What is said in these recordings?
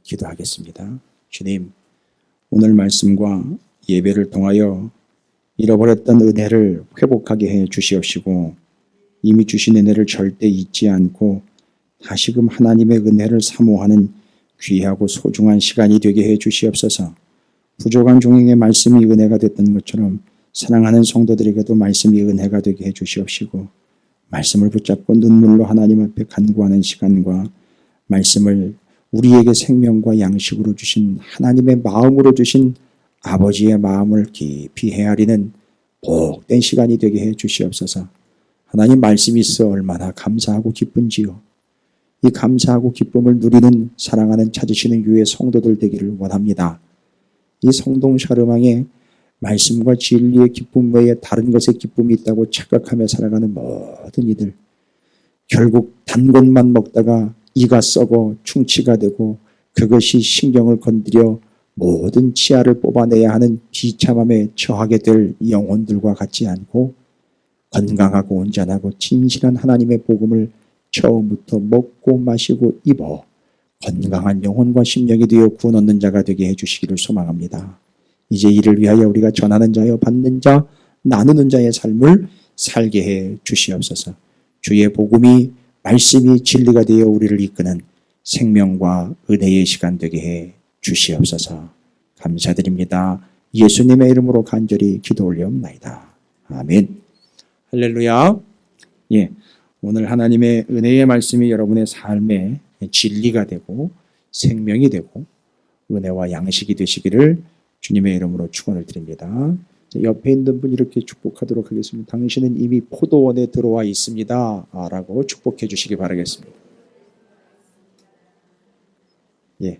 기도하겠습니다. 주님, 오늘 말씀과 예배를 통하여 잃어버렸던 은혜를 회복하게 해 주시옵시고 이미 주신 은혜를 절대 잊지 않고 다시금 하나님의 은혜를 사모하는 귀하고 소중한 시간이 되게 해 주시옵소서. 부족한 종에게 말씀이 은혜가 됐던 것처럼 사랑하는 성도들에게도 말씀이 은혜가 되게 해 주시옵시고 말씀을 붙잡고 눈물로 하나님 앞에 간구하는 시간과 말씀을 우리에게 생명과 양식으로 주신 하나님의 마음으로 주신 아버지의 마음을 깊이 헤아리는 복된 시간이 되게 해 주시옵소서. 하나님 말씀이 있어 얼마나 감사하고 기쁜지요. 이 감사하고 기쁨을 누리는 사랑하는 찾으시는 유의 성도들 되기를 원합니다. 이 성동 샤르망에 말씀과 진리의 기쁨 외에 다른 것의 기쁨이 있다고 착각하며 살아가는 모든 이들, 결국 단 것만 먹다가 이가 썩어 충치가 되고 그것이 신경을 건드려 모든 치아를 뽑아내야 하는 비참함에 처하게 될 영혼들과 같지 않고 건강하고 온전하고 진실한 하나님의 복음을 처음부터 먹고 마시고 입어 건강한 영혼과 심령이 되어 구원 얻는 자가 되게 해주시기를 소망합니다. 이제 이를 위하여 우리가 전하는 자여 받는 자 나누는 자의 삶을 살게 해 주시옵소서. 주의 복음이 말씀이 진리가 되어 우리를 이끄는 생명과 은혜의 시간 되게 해 주시옵소서. 감사드립니다. 예수님의 이름으로 간절히 기도 올려옵나이다. 아멘. 할렐루야. 예, 오늘 하나님의 은혜의 말씀이 여러분의 삶에 진리가 되고 생명이 되고 은혜와 양식이 되시기를 주님의 이름으로 축원을 드립니다. 옆에 있는 분 이렇게 축복하도록 하겠습니다. 당신은 이미 포도원에 들어와 있습니다. 라고 축복해 주시기 바라겠습니다. 예.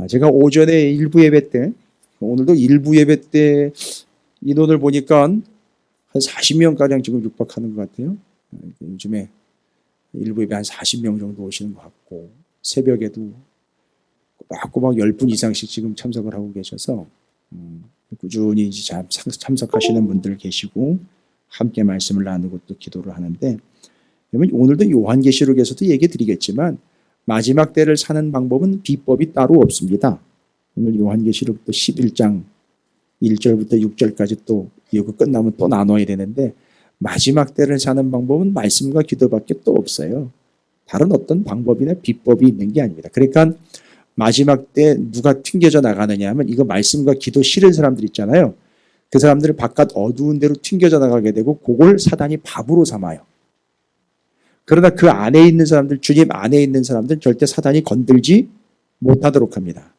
제가 오전에 일부 예배 때, 오늘도 일부 예배 때 인원을 보니까 한 40명가량 지금 육박하는 것 같아요. 요즘에 일부 예배 한 40명 정도 오시는 것 같고, 새벽에도 꼬박꼬박 10분 이상씩 지금 참석을 하고 계셔서, 꾸준히 이제 참석하시는 분들 계시고 함께 말씀을 나누고 또 기도를 하는데, 오늘도 요한계시록에서도 얘기 드리겠지만 마지막 때를 사는 방법은 비법이 따로 없습니다. 오늘 요한계시록 또 11장 1절부터 6절까지 또 이거 끝나면 또 나눠야 되는데 마지막 때를 사는 방법은 말씀과 기도밖에 또 없어요. 다른 어떤 방법이나 비법이 있는 게 아닙니다. 그러니까 마지막 때 누가 튕겨져 나가느냐 하면 이거 말씀과 기도 싫은 사람들 있잖아요. 그 사람들을 바깥 어두운 데로 튕겨져 나가게 되고 그걸 사단이 밥으로 삼아요. 그러나 그 안에 있는 사람들, 주님 안에 있는 사람들은 절대 사단이 건들지 못하도록 합니다.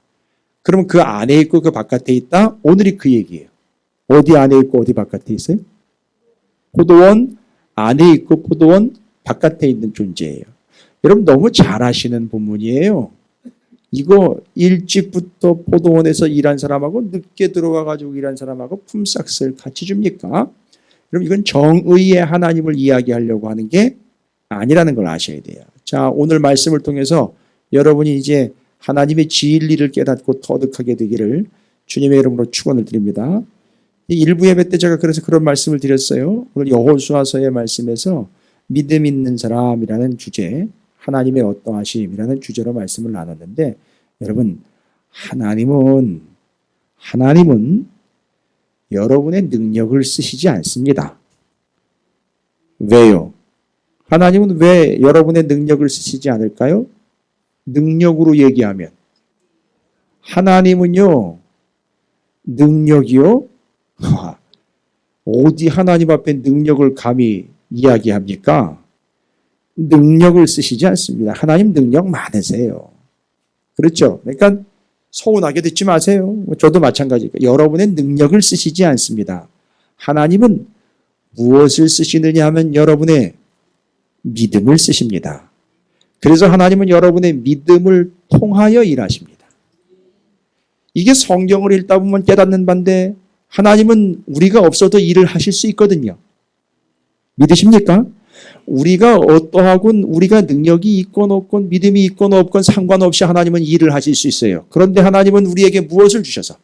그러면 그 안에 있고 그 바깥에 있다? 오늘이 그 얘기예요. 어디 안에 있고 어디 바깥에 있어요? 포도원 안에 있고 포도원 바깥에 있는 존재예요. 여러분 너무 잘 아시는 본문이에요. 이거 일찍부터 포도원에서 일한 사람하고 늦게 들어와가지고 일한 사람하고 품삯을 같이 줍니까? 여러분 이건 정의의 하나님을 이야기하려고 하는 게 아니라는 걸 아셔야 돼요. 자, 오늘 말씀을 통해서 여러분이 이제 하나님의 진리를 깨닫고 터득하게 되기를 주님의 이름으로 축원을 드립니다. 일부 예배 때 제가 그래서 그런 말씀을 드렸어요. 오늘 여호수아서의 말씀에서 믿음 있는 사람이라는 주제, 하나님의 어떠하심이라는 주제로 말씀을 나눴는데 여러분 하나님은 여러분의 능력을 쓰시지 않습니다. 왜요? 하나님은 왜 여러분의 능력을 쓰시지 않을까요? 능력으로 얘기하면 하나님은요 능력이요? 어디 하나님 앞에 능력을 감히 이야기합니까? 능력을 쓰시지 않습니다. 하나님 능력 많으세요. 그렇죠? 그러니까 서운하게 듣지 마세요. 저도 마찬가지니까. 여러분의 능력을 쓰시지 않습니다. 하나님은 무엇을 쓰시느냐 하면 여러분의 믿음을 쓰십니다. 그래서 하나님은 여러분의 믿음을 통하여 일하십니다. 이게 성경을 읽다 보면 깨닫는 바인데 하나님은 우리가 없어도 일을 하실 수 있거든요. 믿으십니까? 우리가 어떠하건 우리가 능력이 있건 없건 믿음이 있건 없건 상관없이 하나님은 일을 하실 수 있어요. 그런데 하나님은 우리에게 무엇을 주셔서?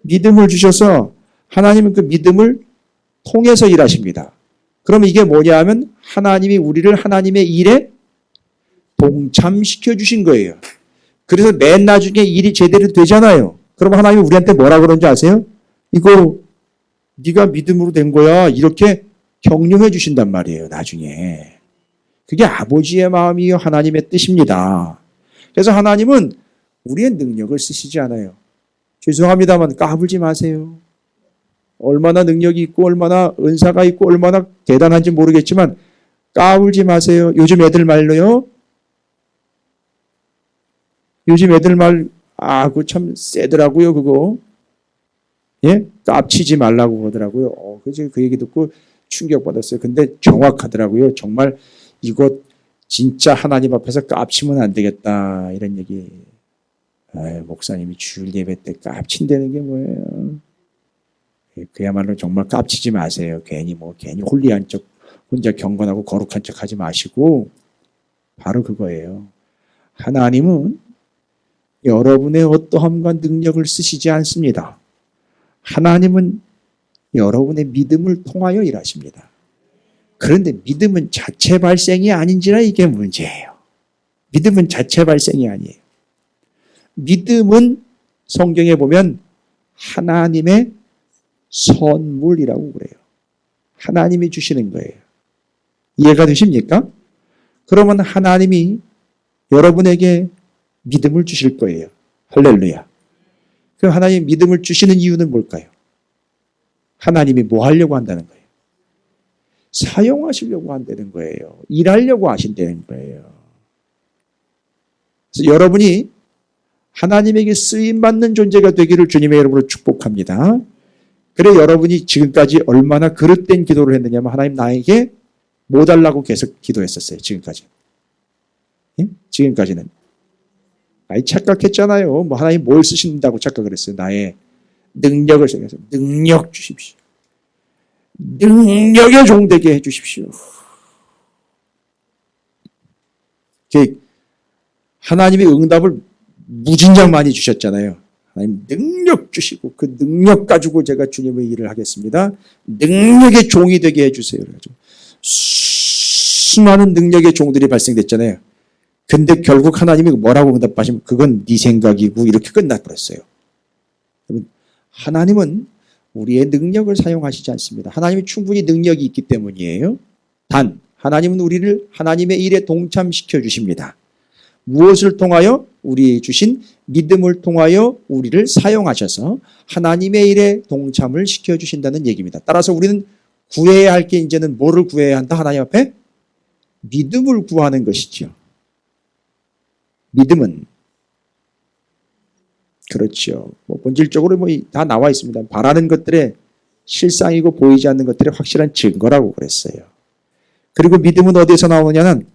믿음을 주셔서 하나님은 그 믿음을 통해서 일하십니다. 그럼 이게 뭐냐 하면 하나님이 우리를 하나님의 일에 동참시켜 주신 거예요. 그래서 맨 나중에 일이 제대로 되잖아요. 그럼 하나님이 우리한테 뭐라 그러는지 아세요? 이거 네가 믿음으로 된 거야. 이렇게 격려해 주신단 말이에요. 나중에. 그게 아버지의 마음이요 하나님의 뜻입니다. 그래서 하나님은 우리의 능력을 쓰시지 않아요. 죄송합니다만 까불지 마세요. 얼마나 능력이 있고 얼마나 은사가 있고 얼마나 대단한지 모르겠지만 까불지 마세요. 요즘 애들 말로요. 요즘 애들 말 그거 참 세더라고요. 그거. 예? 깝치지 말라고 그러더라고요. 그래서 그 얘기 듣고 충격받았어요. 근데 정확하더라고요. 정말 이거 진짜 하나님 앞에서 깝치면 안 되겠다. 이런 얘기. 목사님이 주일 예배 때 깝친다는 게 뭐예요? 그야말로 정말 깝치지 마세요. 괜히 홀리한 척, 혼자 경건하고 거룩한 척 하지 마시고 바로 그거예요. 하나님은 여러분의 어떠함과 능력을 쓰시지 않습니다. 하나님은 여러분의 믿음을 통하여 일하십니다. 그런데 믿음은 자체 발생이 아닌지라 이게 문제예요. 믿음은 자체 발생이 아니에요. 믿음은 성경에 보면 하나님의 선물이라고 그래요. 하나님이 주시는 거예요. 이해가 되십니까? 그러면 하나님이 여러분에게 믿음을 주실 거예요. 할렐루야. 그 하나님 믿음을 주시는 이유는 뭘까요? 하나님이 뭐 하려고 한다는 거예요? 사용하시려고 한다는 거예요. 일하려고 하신다는 거예요. 그래서 여러분이 하나님에게 쓰임받는 존재가 되기를 주님의 이름으로 축복합니다. 그래 여러분이 지금까지 얼마나 그릇된 기도를 했느냐면 하나님 나에게 뭐 달라고 계속 기도했었어요. 지금까지. 예? 지금까지는. 착각했잖아요. 하나님 뭘 쓰신다고 착각을 했어요. 나의 능력을 생각해서 능력 주십시오. 능력의 종 되게 해주십시오. 하나님의 응답을 무진장 많이 주셨잖아요. 하나님 능력 주시고 그 능력 가지고 제가 주님의 일을 하겠습니다. 능력의 종이 되게 해주세요. 그래가지고 수많은 능력의 종들이 발생됐잖아요. 근데 결국 하나님이 뭐라고 응답하시면 그건 네 생각이고 이렇게 끝나버렸어요. 하나님은 우리의 능력을 사용하시지 않습니다. 하나님이 충분히 능력이 있기 때문이에요. 단 하나님은 우리를 하나님의 일에 동참시켜 주십니다. 무엇을 통하여? 우리 주신 믿음을 통하여 우리를 사용하셔서 하나님의 일에 동참을 시켜주신다는 얘기입니다. 따라서 우리는 구해야 할 게 이제는 뭐를 구해야 한다? 하나님 앞에? 믿음을 구하는 것이죠. 믿음은 그렇죠. 본질적으로 다 나와 있습니다. 바라는 것들의 실상이고 보이지 않는 것들의 확실한 증거라고 그랬어요. 그리고 믿음은 어디에서 나오느냐는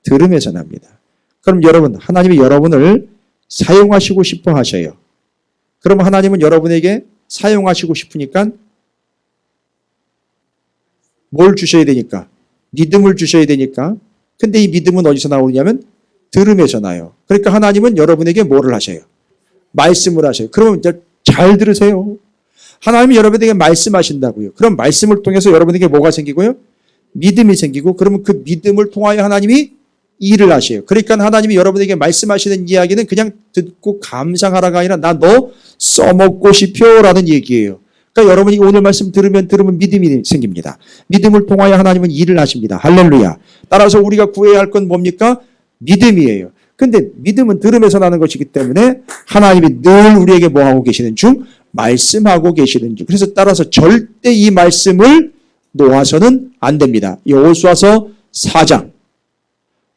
들음에서 납니다. 그럼 여러분, 하나님이 여러분을 사용하시고 싶어 하셔요. 그럼 하나님은 여러분에게 사용하시고 싶으니까 뭘 주셔야 되니까? 믿음을 주셔야 되니까. 근데 이 믿음은 어디서 나오냐면 들음에서 나요. 그러니까 하나님은 여러분에게 뭐를 하셔요? 말씀을 하셔요. 그러면 이제 잘 들으세요. 하나님이 여러분에게 말씀하신다고요. 그럼 말씀을 통해서 여러분에게 뭐가 생기고요? 믿음이 생기고 그러면 그 믿음을 통하여 하나님이 일을 하셔요. 그러니까 하나님이 여러분에게 말씀하시는 이야기는 그냥 듣고 감상하라가 아니라 나 너 써먹고 싶어라는 얘기예요. 그러니까 여러분이 오늘 말씀 들으면 믿음이 생깁니다. 믿음을 통하여 하나님은 일을 하십니다. 할렐루야. 따라서 우리가 구해야 할 건 뭡니까? 믿음이에요. 근데 믿음은 들음에서 나는 것이기 때문에 하나님이 늘 우리에게 뭐 하고 계시는 중? 말씀하고 계시는 중. 그래서 따라서 절대 이 말씀을 놓아서는 안 됩니다. 여호수아서 4장.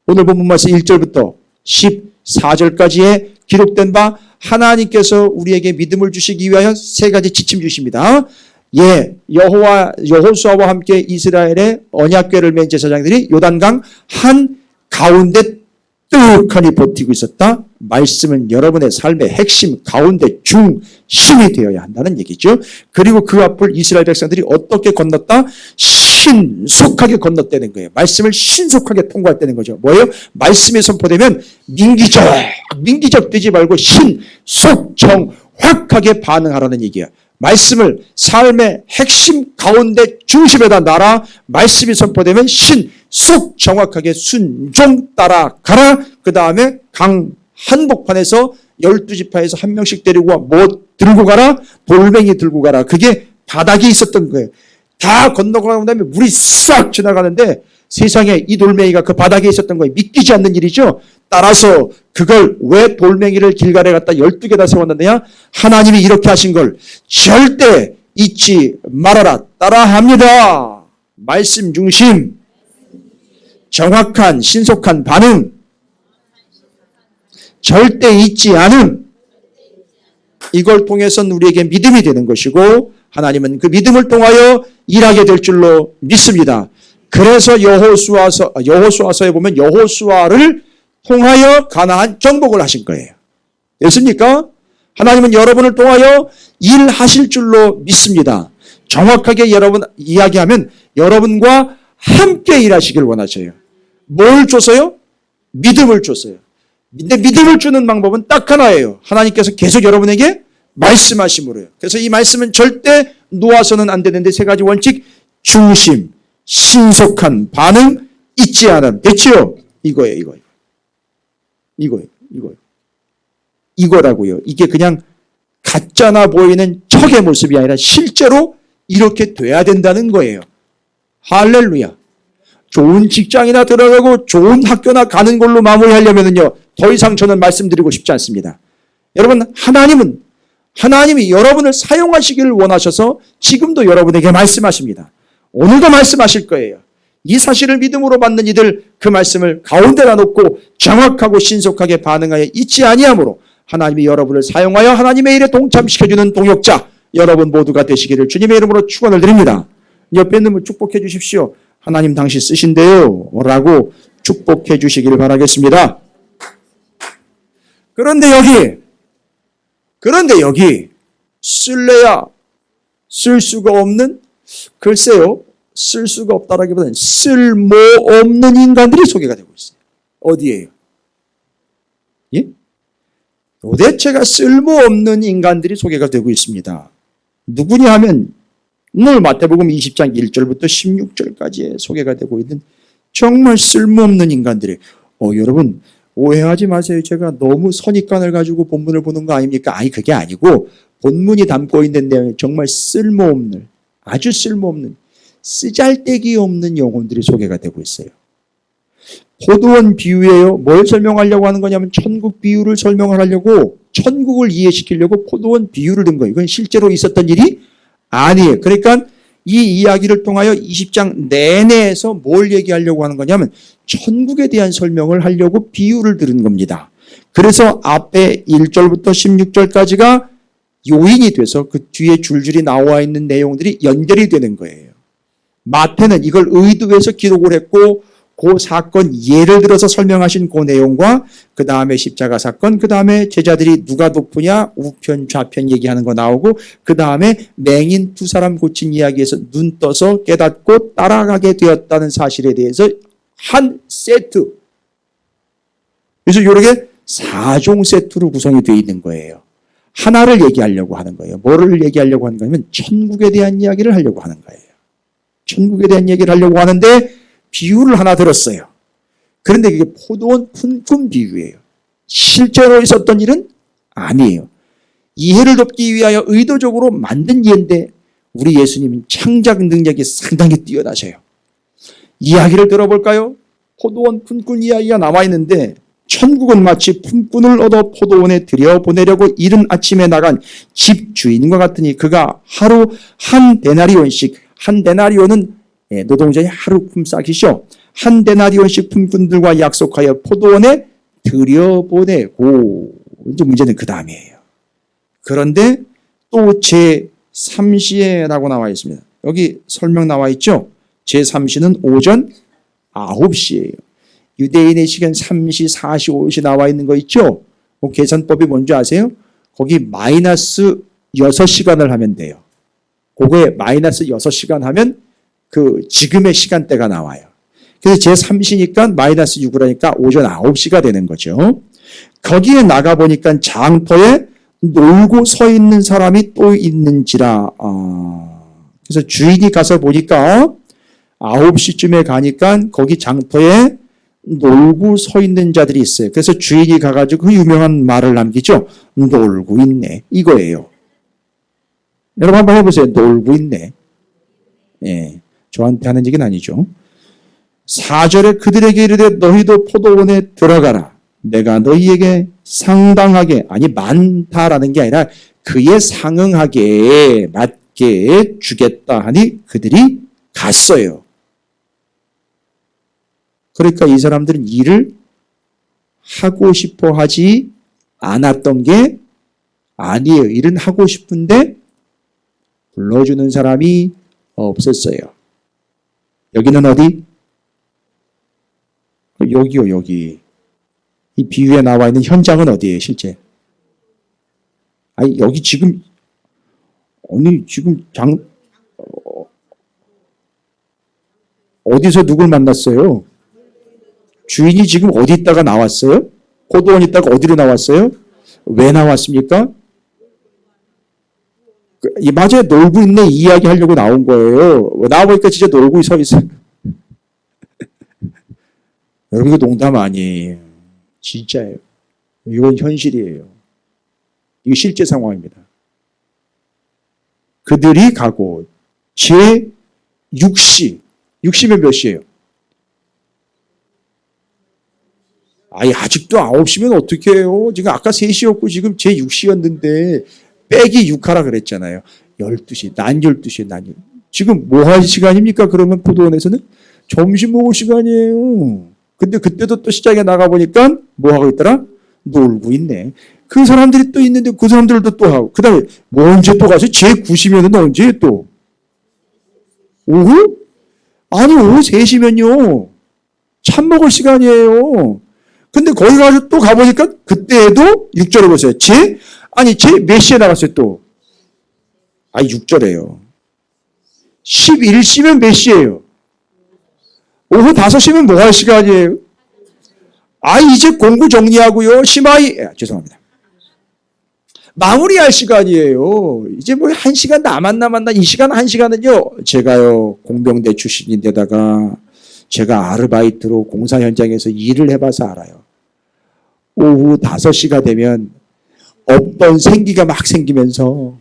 오늘 본문 말씀 1절부터 14절까지에 기록된 바 하나님께서 우리에게 믿음을 주시기 위하여 세 가지 지침 주십니다. 여호수아와 함께 이스라엘의 언약궤를 맨 제사장들이 요단강 한 가운데 뚝하니 버티고 있었다. 말씀은 여러분의 삶의 핵심 가운데 중심이 되어야 한다는 얘기죠. 그리고 그 앞을 이스라엘 백성들이 어떻게 건넜다? 신속하게 건넜다는 거예요. 말씀을 신속하게 통과했다는 거죠. 뭐예요? 말씀이 선포되면 민기적 되지 말고 신속 정확하게 반응하라는 얘기예요. 말씀을 삶의 핵심 가운데 중심에다 놔라. 말씀이 선포되면 신속 정확하게 순종 따라가라. 그 다음에 강하게 한복판에서 12지파에서 한 명씩 데리고 와. 뭐 들고 가라? 돌멩이 들고 가라. 그게 바닥에 있었던 거예요. 다 건너가고 다음에 물이 싹 지나가는데 세상에 이 돌멩이가 그 바닥에 있었던 거예요. 믿기지 않는 일이죠. 따라서 그걸 왜 돌멩이를 길가에 갖다 12개다 세웠느냐? 하나님이 이렇게 하신 걸 절대 잊지 말아라. 따라합니다. 말씀 중심, 정확한 신속한 반응, 절대 잊지 않음. 이걸 통해서는 우리에게 믿음이 되는 것이고 하나님은 그 믿음을 통하여 일하게 될 줄로 믿습니다. 그래서 여호수아서에 보면 여호수아를 통하여 가나안 정복을 하신 거예요. 됐습니까? 하나님은 여러분을 통하여 일하실 줄로 믿습니다. 정확하게 여러분 이야기하면 여러분과 함께 일하시길 원하셔요. 뭘 줘서요? 믿음을 줬어요. 근데 믿음을 주는 방법은 딱 하나예요. 하나님께서 계속 여러분에게 말씀하심으로요. 그래서 이 말씀은 절대 놓아서는 안 되는데 세 가지 원칙, 중심, 신속한 반응, 잊지 않음. 됐지요? 이거예요. 이거라고요. 이게 그냥 가짜나 보이는 척의 모습이 아니라 실제로 이렇게 돼야 된다는 거예요. 할렐루야. 좋은 직장이나 들어가고 좋은 학교나 가는 걸로 마무리하려면요. 더 이상 저는 말씀드리고 싶지 않습니다. 여러분, 하나님이 여러분을 사용하시기를 원하셔서 지금도 여러분에게 말씀하십니다. 오늘도 말씀하실 거예요. 이 사실을 믿음으로 받는 이들 그 말씀을 가운데다 놓고 정확하고 신속하게 반응하여 잊지 아니하므로 하나님이 여러분을 사용하여 하나님의 일에 동참시켜주는 동역자 여러분 모두가 되시기를 주님의 이름으로 축원을 드립니다. 옆에 있는 분 축복해 주십시오. 하나님 당신 쓰신대요 라고 축복해 주시기를 바라겠습니다. 그런데 여기 쓸래야 쓸 수가 없는, 글쎄요, 쓸 수가 없다라기보다는 쓸모없는 인간들이 소개가 되고 있어요. 어디에요? 예? 도대체가 쓸모없는 인간들이 소개가 되고 있습니다. 누구냐 하면 오늘 마태복음 20장 1절부터 16절까지 소개가 되고 있는 정말 쓸모없는 인간들이에요. 여러분 오해하지 마세요. 제가 너무 선입관을 가지고 본문을 보는 거 아닙니까? 아니 그게 아니고 본문이 담고 있는 내용이 정말 쓸모없는, 아주 쓸모없는, 쓰잘데기 없는 영혼들이 소개가 되고 있어요. 포도원 비유예요. 뭘 설명하려고 하는 거냐면 천국 비유를 설명을 하려고, 천국을 이해시키려고 포도원 비유를 든 거예요. 이건 실제로 있었던 일이 아니에요. 그러니까 이 이야기를 통하여 20장 내내에서 뭘 얘기하려고 하는 거냐면 천국에 대한 설명을 하려고 비유를 들은 겁니다. 그래서 앞에 1절부터 16절까지가 요인이 돼서 그 뒤에 줄줄이 나와 있는 내용들이 연결이 되는 거예요. 마태는 이걸 의도해서 기록을 했고 그 사건 예를 들어서 설명하신 그 내용과 그 다음에 십자가 사건, 그 다음에 제자들이 누가 높으냐 우편 좌편 얘기하는 거 나오고 그 다음에 맹인 두 사람 고친 이야기에서 눈 떠서 깨닫고 따라가게 되었다는 사실에 대해서 한 세트, 그래서 이렇게 4종 세트로 구성이 되어 있는 거예요. 하나를 얘기하려고 하는 거예요. 뭐를 얘기하려고 하는 거냐면 천국에 대한 이야기를 하려고 하는 거예요. 천국에 대한 얘기를 하려고 하는데 비유를 하나 들었어요. 그런데 그게 포도원 품꾼 비유예요. 실제로 있었던 일은 아니에요. 이해를 돕기 위하여 의도적으로 만든 예인데 우리 예수님은 창작 능력이 상당히 뛰어나셔요. 이야기를 들어볼까요? 포도원 품꾼 이야기가 나와 있는데 천국은 마치 품꾼을 얻어 포도원에 들여보내려고 이른 아침에 나간 집 주인과 같으니 그가 하루 한 데나리온씩, 한 데나리온은 노동자의 하루 품삯이죠. 한 데나리온씩 품꾼들과 약속하여 포도원에 들여보내고, 이제 문제는 그 다음이에요. 그런데 또 제3시에라고 나와 있습니다. 여기 설명 나와 있죠. 제3시는 오전 9시예요. 유대인의 시간 3시, 4시, 5시 나와 있는 거 있죠. 그 계산법이 뭔지 아세요? 거기 마이너스 6시간을 하면 돼요. 그거에 마이너스 6시간 하면 그 지금의 시간대가 나와요. 그래서 제3시니까 마이너스 6을 하니까 오전 9시가 되는 거죠. 거기에 나가보니까 장터에 놀고 서 있는 사람이 또 있는지라. 그래서 주인이 가서 보니까 9시쯤에 가니까 거기 장터에 놀고 서 있는 자들이 있어요. 그래서 주인이 가가지고 그 유명한 말을 남기죠. 놀고 있네. 이거예요. 여러분 한번 해보세요. 놀고 있네. 예, 저한테 하는 얘기는 아니죠. 4절에 그들에게 이르되 너희도 포도원에 들어가라. 내가 너희에게 상당하게, 아니 많다라는 게 아니라 그에 상응하게 맞게 주겠다 하니 그들이 갔어요. 그러니까 이 사람들은 일을 하고 싶어 하지 않았던 게 아니에요. 일은 하고 싶은데 불러주는 사람이 없었어요. 여기는 어디? 여기요, 여기. 이 비유에 나와 있는 현장은 어디예요, 실제? 아니, 여기 지금, 아니, 지금 어디서 누굴 만났어요? 주인이 지금 어디 있다가 나왔어요? 포도원 있다가 어디로 나왔어요? 왜 나왔습니까? 맞아요. 놀고 있네 이야기 하려고 나온 거예요. 나와보니까 진짜 놀고 서 있어요. 여러분, 이거 농담 아니에요. 진짜예요. 이건 현실이에요. 이거 실제 상황입니다. 그들이 가고 제 6시, 6시면 몇 시예요? 아니, 아직도 9시면 어떻게 해요? 지금 아까 3시였고 지금 제 6시였는데 빼기 6하라 그랬잖아요. 12시, 난 12시에 난 12시. 지금 뭐 할 시간입니까? 그러면 포도원에서는? 점심 먹을 시간이에요. 근데 그때도 또 시장에 나가보니까 뭐 하고 있더라? 놀고 있네. 그 사람들이 또 있는데 그 사람들도 또 하고. 그 다음에 뭐 언제 또 가서 제 9시면은 언제 또? 오후? 아니, 오후 3시면요. 참 먹을 시간이에요. 근데 거기 가서 또 가보니까 그때도 6절에 보세요. 제 몇 시에 나갔어요 또? 6절에요. 11시면 몇 시예요? 오후 5시면 뭐 할 시간이에요? 이제 공부 정리하고요. 죄송합니다. 마무리할 시간이에요. 이제 뭐 1시간 남았나 이 시간 1시간은요. 제가요 공병대 출신인데다가 제가 아르바이트로 공사 현장에서 일을 해봐서 알아요. 오후 5시가 되면 없던 생기가 막 생기면서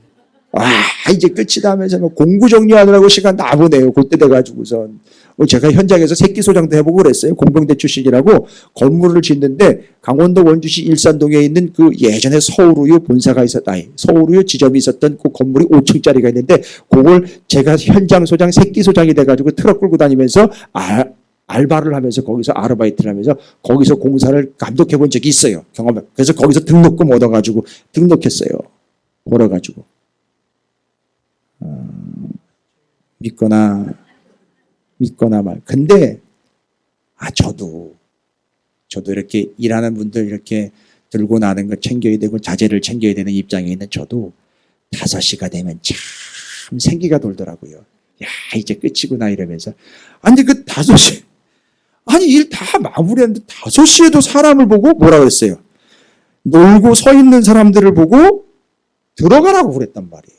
이제 끝이다 하면서 공부 정리하느라고 시간 다 보내요. 그때 돼가지고선. 제가 현장에서 새끼소장도 해보고 그랬어요. 공병대 출신이라고 건물을 짓는데 강원도 원주시 일산동에 있는 그 예전에 서울우유 본사가 서울우유 지점이 있었던 그 건물이 5층짜리가 있는데 그걸 제가 현장 소장, 새끼소장이 돼가지고 트럭 끌고 다니면서 알바를 하면서 거기서 아르바이트를 하면서 거기서 공사를 감독해 본 적이 있어요. 그래서 거기서 등록금 얻어가지고 등록했어요. 벌어가지고. 믿거나 말. 근데 저도 이렇게 일하는 분들 이렇게 들고 나는 거 챙겨야 되고 자재를 챙겨야 되는 입장에 있는 저도 5시가 되면 참 생기가 돌더라고요. 이제 끝이구나 이러면서. 근데 그 5시 일 다 마무리했는데 5시에도 사람을 보고 뭐라 그랬어요? 놀고 서 있는 사람들을 보고 들어가라고 그랬단 말이에요.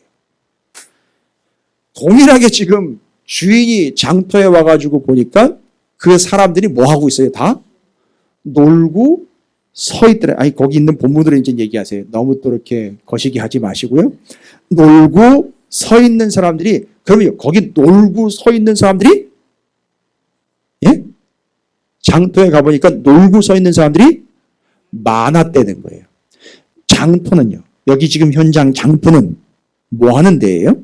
동일하게 지금 주인이 장터에 와가지고 보니까 그 사람들이 뭐 하고 있어요? 다 놀고 서 있더래. 거기 있는 본문으로 이제 얘기하세요. 너무 또 이렇게 거시기 하지 마시고요. 놀고 서 있는 사람들이, 그러면 거기 놀고 서 있는 사람들이, 장터에 가보니까 놀고 서 있는 사람들이 많았다는 거예요. 장터는요. 여기 지금 현장 장터는 뭐 하는 데예요?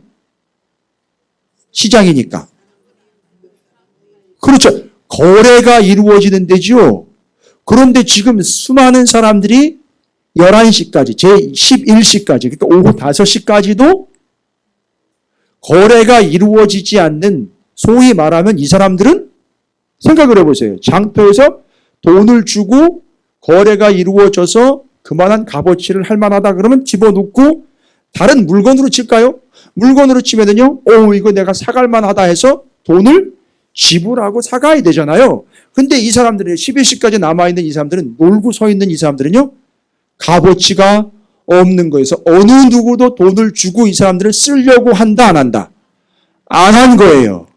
시장이니까. 그렇죠. 거래가 이루어지는 데죠. 그런데 지금 수많은 사람들이 11시까지, 제11시까지, 그러니까 오후 5시까지도 거래가 이루어지지 않는, 소위 말하면 이 사람들은 생각을 해보세요. 장터에서 돈을 주고 거래가 이루어져서 그만한 값어치를 할 만하다 그러면 집어넣고 다른 물건으로 칠까요? 물건으로 치면은요, 이거 내가 사갈 만하다 해서 돈을 지불하고 사가야 되잖아요. 근데 이 사람들이 11시까지 남아있는 이 사람들은, 놀고 서 있는 이 사람들은요, 값어치가 없는 거에서 어느 누구도 돈을 주고 이 사람들을 쓰려고 한다, 안 한다? 안 한 거예요.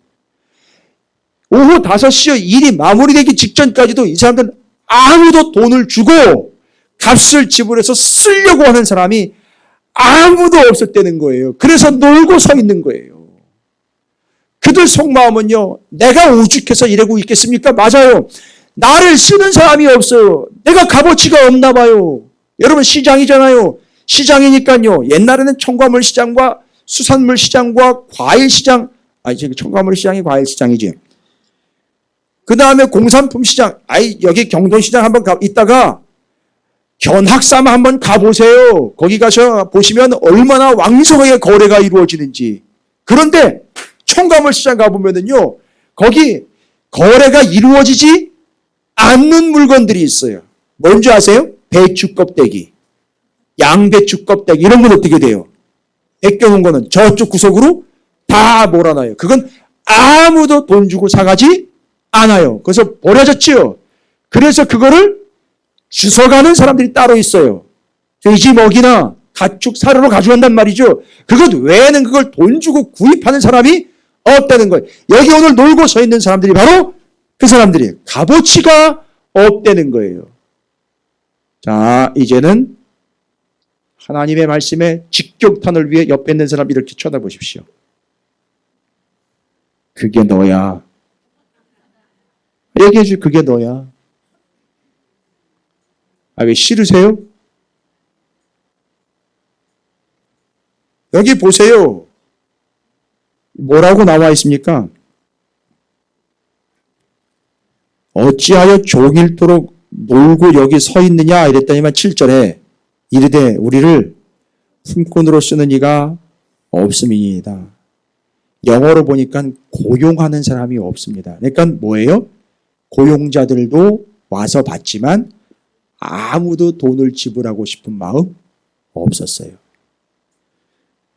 오후 5시에 일이 마무리되기 직전까지도 이 사람들은 아무도 돈을 주고 값을 지불해서 쓰려고 하는 사람이 아무도 없었다는 거예요. 그래서 놀고 서 있는 거예요. 그들 속마음은요, 내가 오죽해서 이러고 있겠습니까? 맞아요. 나를 쓰는 사람이 없어요. 내가 값어치가 없나 봐요. 여러분, 시장이잖아요. 시장이니까요. 옛날에는 첨가물 시장과 수산물 시장과 과일 시장, 지금 첨가물 시장이 과일 시장이지. 그 다음에 공산품 시장, 여기 경동시장 한번 있다가 견학삼 한번 가보세요. 거기 가서 보시면 얼마나 왕성하게 거래가 이루어지는지. 그런데 첨가물 시장 가보면은요, 거기 거래가 이루어지지 않는 물건들이 있어요. 뭔지 아세요? 배추 껍데기, 양배추 껍데기, 이런 건 어떻게 돼요? 벗겨놓은 거는 저쪽 구석으로 다 몰아놔요. 그건 아무도 돈 주고 사가지 않아요. 그래서 버려졌지요. 그래서 그거를 주워가는 사람들이 따로 있어요. 돼지 먹이나 가축 사료로 가져간단 말이죠. 그것 외에는 그걸 돈 주고 구입하는 사람이 없다는 거예요. 여기 오늘 놀고 서 있는 사람들이 바로 그 사람들이 값어치가 없다는 거예요. 자, 이제는 하나님의 말씀에 직격탄을 위해 옆에 있는 사람 이렇게 쳐다보십시오. 그게 너야. 얘기해 줄 그게 너야. 왜 싫으세요? 여기 보세요. 뭐라고 나와 있습니까? 어찌하여 종일토록 놀고 여기 서 있느냐 이랬더니만 7절에 이르되 우리를 품꾼으로 쓰는 이가 없음이니이다. 영어로 보니까 고용하는 사람이 없습니다. 그러니까 뭐예요? 고용자들도 와서 받지만 아무도 돈을 지불하고 싶은 마음 없었어요.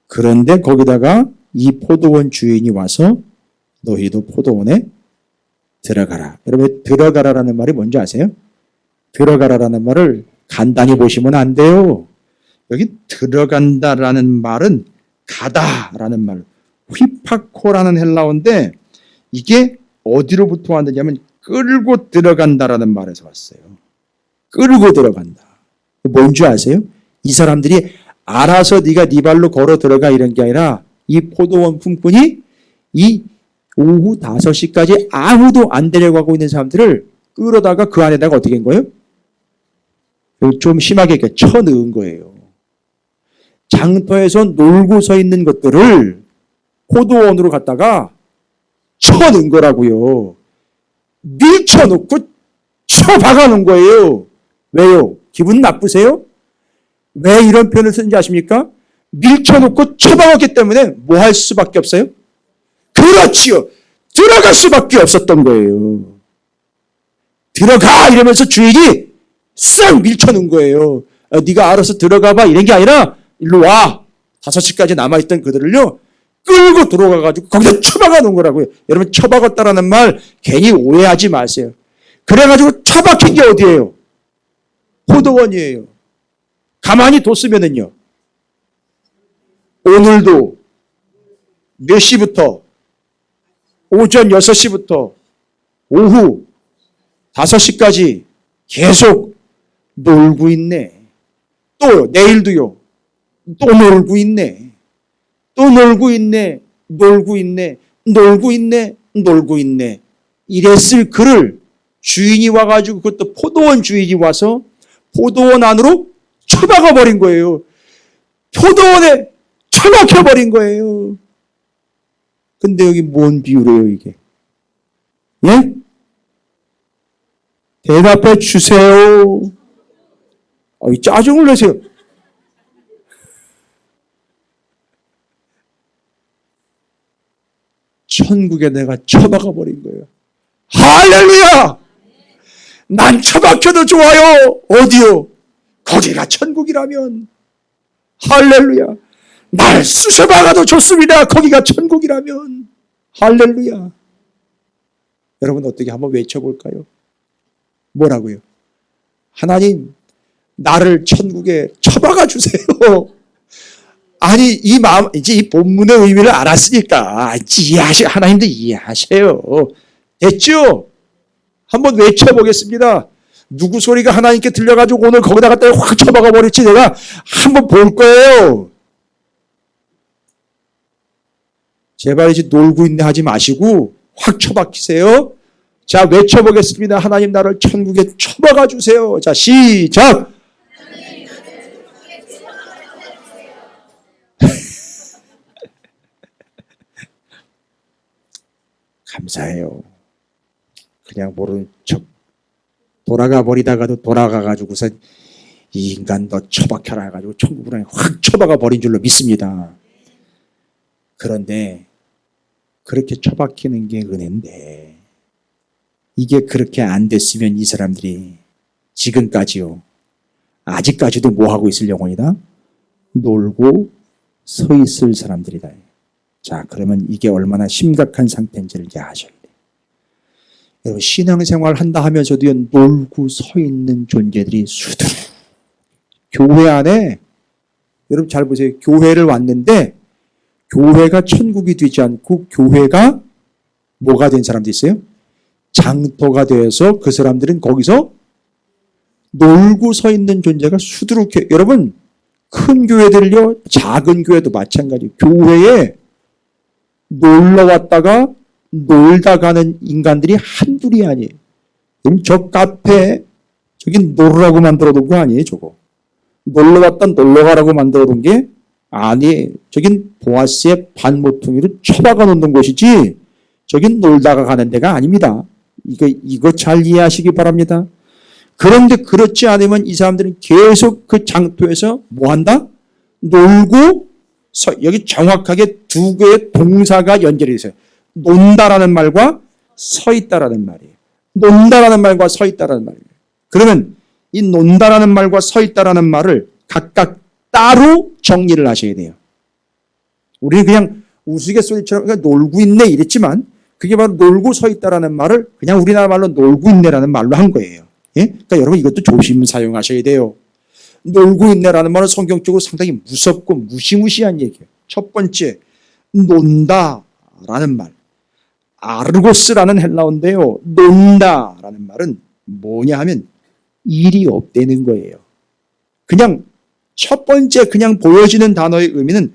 그런데 거기다가 이 포도원 주인이 와서 너희도 포도원에 들어가라. 여러분, 들어가라라는 말이 뭔지 아세요? 들어가라라는 말을 간단히 보시면 안 돼요. 여기 들어간다라는 말은 가다라는 말, 휘파코라는 헬라어인데 이게 어디로부터 왔느냐면 끌고 들어간다라는 말에서 왔어요. 끌고 들어간다. 뭔지 아세요? 이 사람들이 알아서 네가 네 발로 걸어 들어가 이런 게 아니라 이 포도원 품꾼이 이 오후 5시까지 아무도 안 데려가고 있는 사람들을 끌어다가 그 안에다가 어떻게 한 거예요? 좀 심하게 이렇게 쳐넣은 거예요. 장터에서 놀고 서 있는 것들을 포도원으로 갔다가 쳐넣은 거라고요. 밀쳐놓고 쳐박아 놓은 거예요. 왜요? 기분 나쁘세요? 왜 이런 표현을 쓰는지 아십니까? 밀쳐놓고 쳐박았기 때문에 뭐 할 수밖에 없어요? 그렇지요. 들어갈 수밖에 없었던 거예요. 들어가 이러면서 주인이 싹 밀쳐놓은 거예요. 네가 알아서 들어가봐 이런 게 아니라 일로 와. 5시까지 남아있던 그들을요. 끌고 들어가가지고 거기다 처박아 놓은 거라고요. 여러분 처박았다라는 말 괜히 오해하지 마세요. 그래가지고 처박힌 게 어디예요? 포도원이에요. 가만히 뒀으면은요. 오늘도 몇 시부터? 오전 6시부터 오후 5시까지 계속 놀고 있네. 또 내일도요. 또 놀고 있네. 또 놀고 있네. 놀고 있네. 놀고 있네. 놀고 있네. 이랬을 그를 주인이 와가지고 그것도 포도원 주인이 와서 포도원 안으로 처박아 버린 거예요. 포도원에 처박혀 버린 거예요. 근데 여기 뭔 비유래요 이게? 예? 대답해 주세요. 짜증을 내세요. 천국에 내가 처박아 버린 거예요. 할렐루야! 난 처박혀도 좋아요. 어디요? 거기가 천국이라면. 할렐루야! 날 쑤셔박아도 좋습니다. 거기가 천국이라면. 할렐루야! 여러분 어떻게 한번 외쳐볼까요? 뭐라고요? 하나님, 나를 천국에 처박아 주세요. 아니, 이 마음, 이제 이 본문의 의미를 알았으니까, 하나님도 이해하세요. 됐죠? 한번 외쳐보겠습니다. 누구 소리가 하나님께 들려가지고 오늘 거기다 갖다 확 쳐박아 버릴지 내가 한번 볼 거예요. 제발 이제 놀고 있네 하지 마시고 확 쳐박히세요. 자, 외쳐보겠습니다. 하나님 나를 천국에 쳐박아 주세요. 자, 시작! 감사해요. 그냥 모르는 척 돌아가 버리다가도 돌아가가지고서 이 인간 너 처박혀라 해가지고 천국으로 확 처박아 버린 줄로 믿습니다. 그런데 그렇게 처박히는 게 은혜인데 이게 그렇게 안 됐으면 이 사람들이 지금까지요. 아직까지도 뭐 하고 있을 영혼이다? 놀고 서 있을 사람들이다. 자, 그러면 이게 얼마나 심각한 상태인지를 이제 아셔야 돼요. 여러분, 신앙생활 한다 하면서도 놀고 서 있는 존재들이 수두룩. 교회 안에, 여러분 잘 보세요. 교회를 왔는데, 교회가 천국이 되지 않고, 교회가 뭐가 된 사람도 있어요? 장터가 되어서 그 사람들은 거기서 놀고 서 있는 존재가 수두룩해요. 여러분, 큰 교회들요, 작은 교회도 마찬가지예요. 교회에 놀러 왔다가 놀다 가는 인간들이 한둘이 아니에요. 그럼 저 카페 저기 놀으라고 만들어 놓은 거 아니에요, 저거. 놀러 왔다 놀러 가라고 만들어 놓은 게 아니, 저긴 보아스의 반모퉁이로 쳐박아 놓는 곳이지 저긴 놀다가 가는 데가 아닙니다. 이거 잘 이해하시기 바랍니다. 그런데 그렇지 않으면 이 사람들은 계속 그 장터에서 뭐 한다? 놀고 여기 정확하게 두 개의 동사가 연결이 있어요. 논다라는 말과 서 있다라는 말이에요. 논다라는 말과 서 있다라는 말이에요. 그러면 이 논다라는 말과 서 있다라는 말을 각각 따로 정리를 하셔야 돼요. 우리는 그냥 우스갯소리처럼 그냥 놀고 있네 이랬지만 그게 바로 놀고 서 있다라는 말을 그냥 우리나라 말로 놀고 있네라는 말로 한 거예요. 예? 그러니까 여러분 이것도 조심 사용하셔야 돼요. 놀고 있네라는 말은 성경적으로 상당히 무섭고 무시무시한 얘기예요. 첫 번째, 논다라는 말. 아르고스라는 헬라어인데요. 논다라는 말은 뭐냐 하면 일이 없다는 거예요. 그냥 첫 번째 그냥 보여지는 단어의 의미는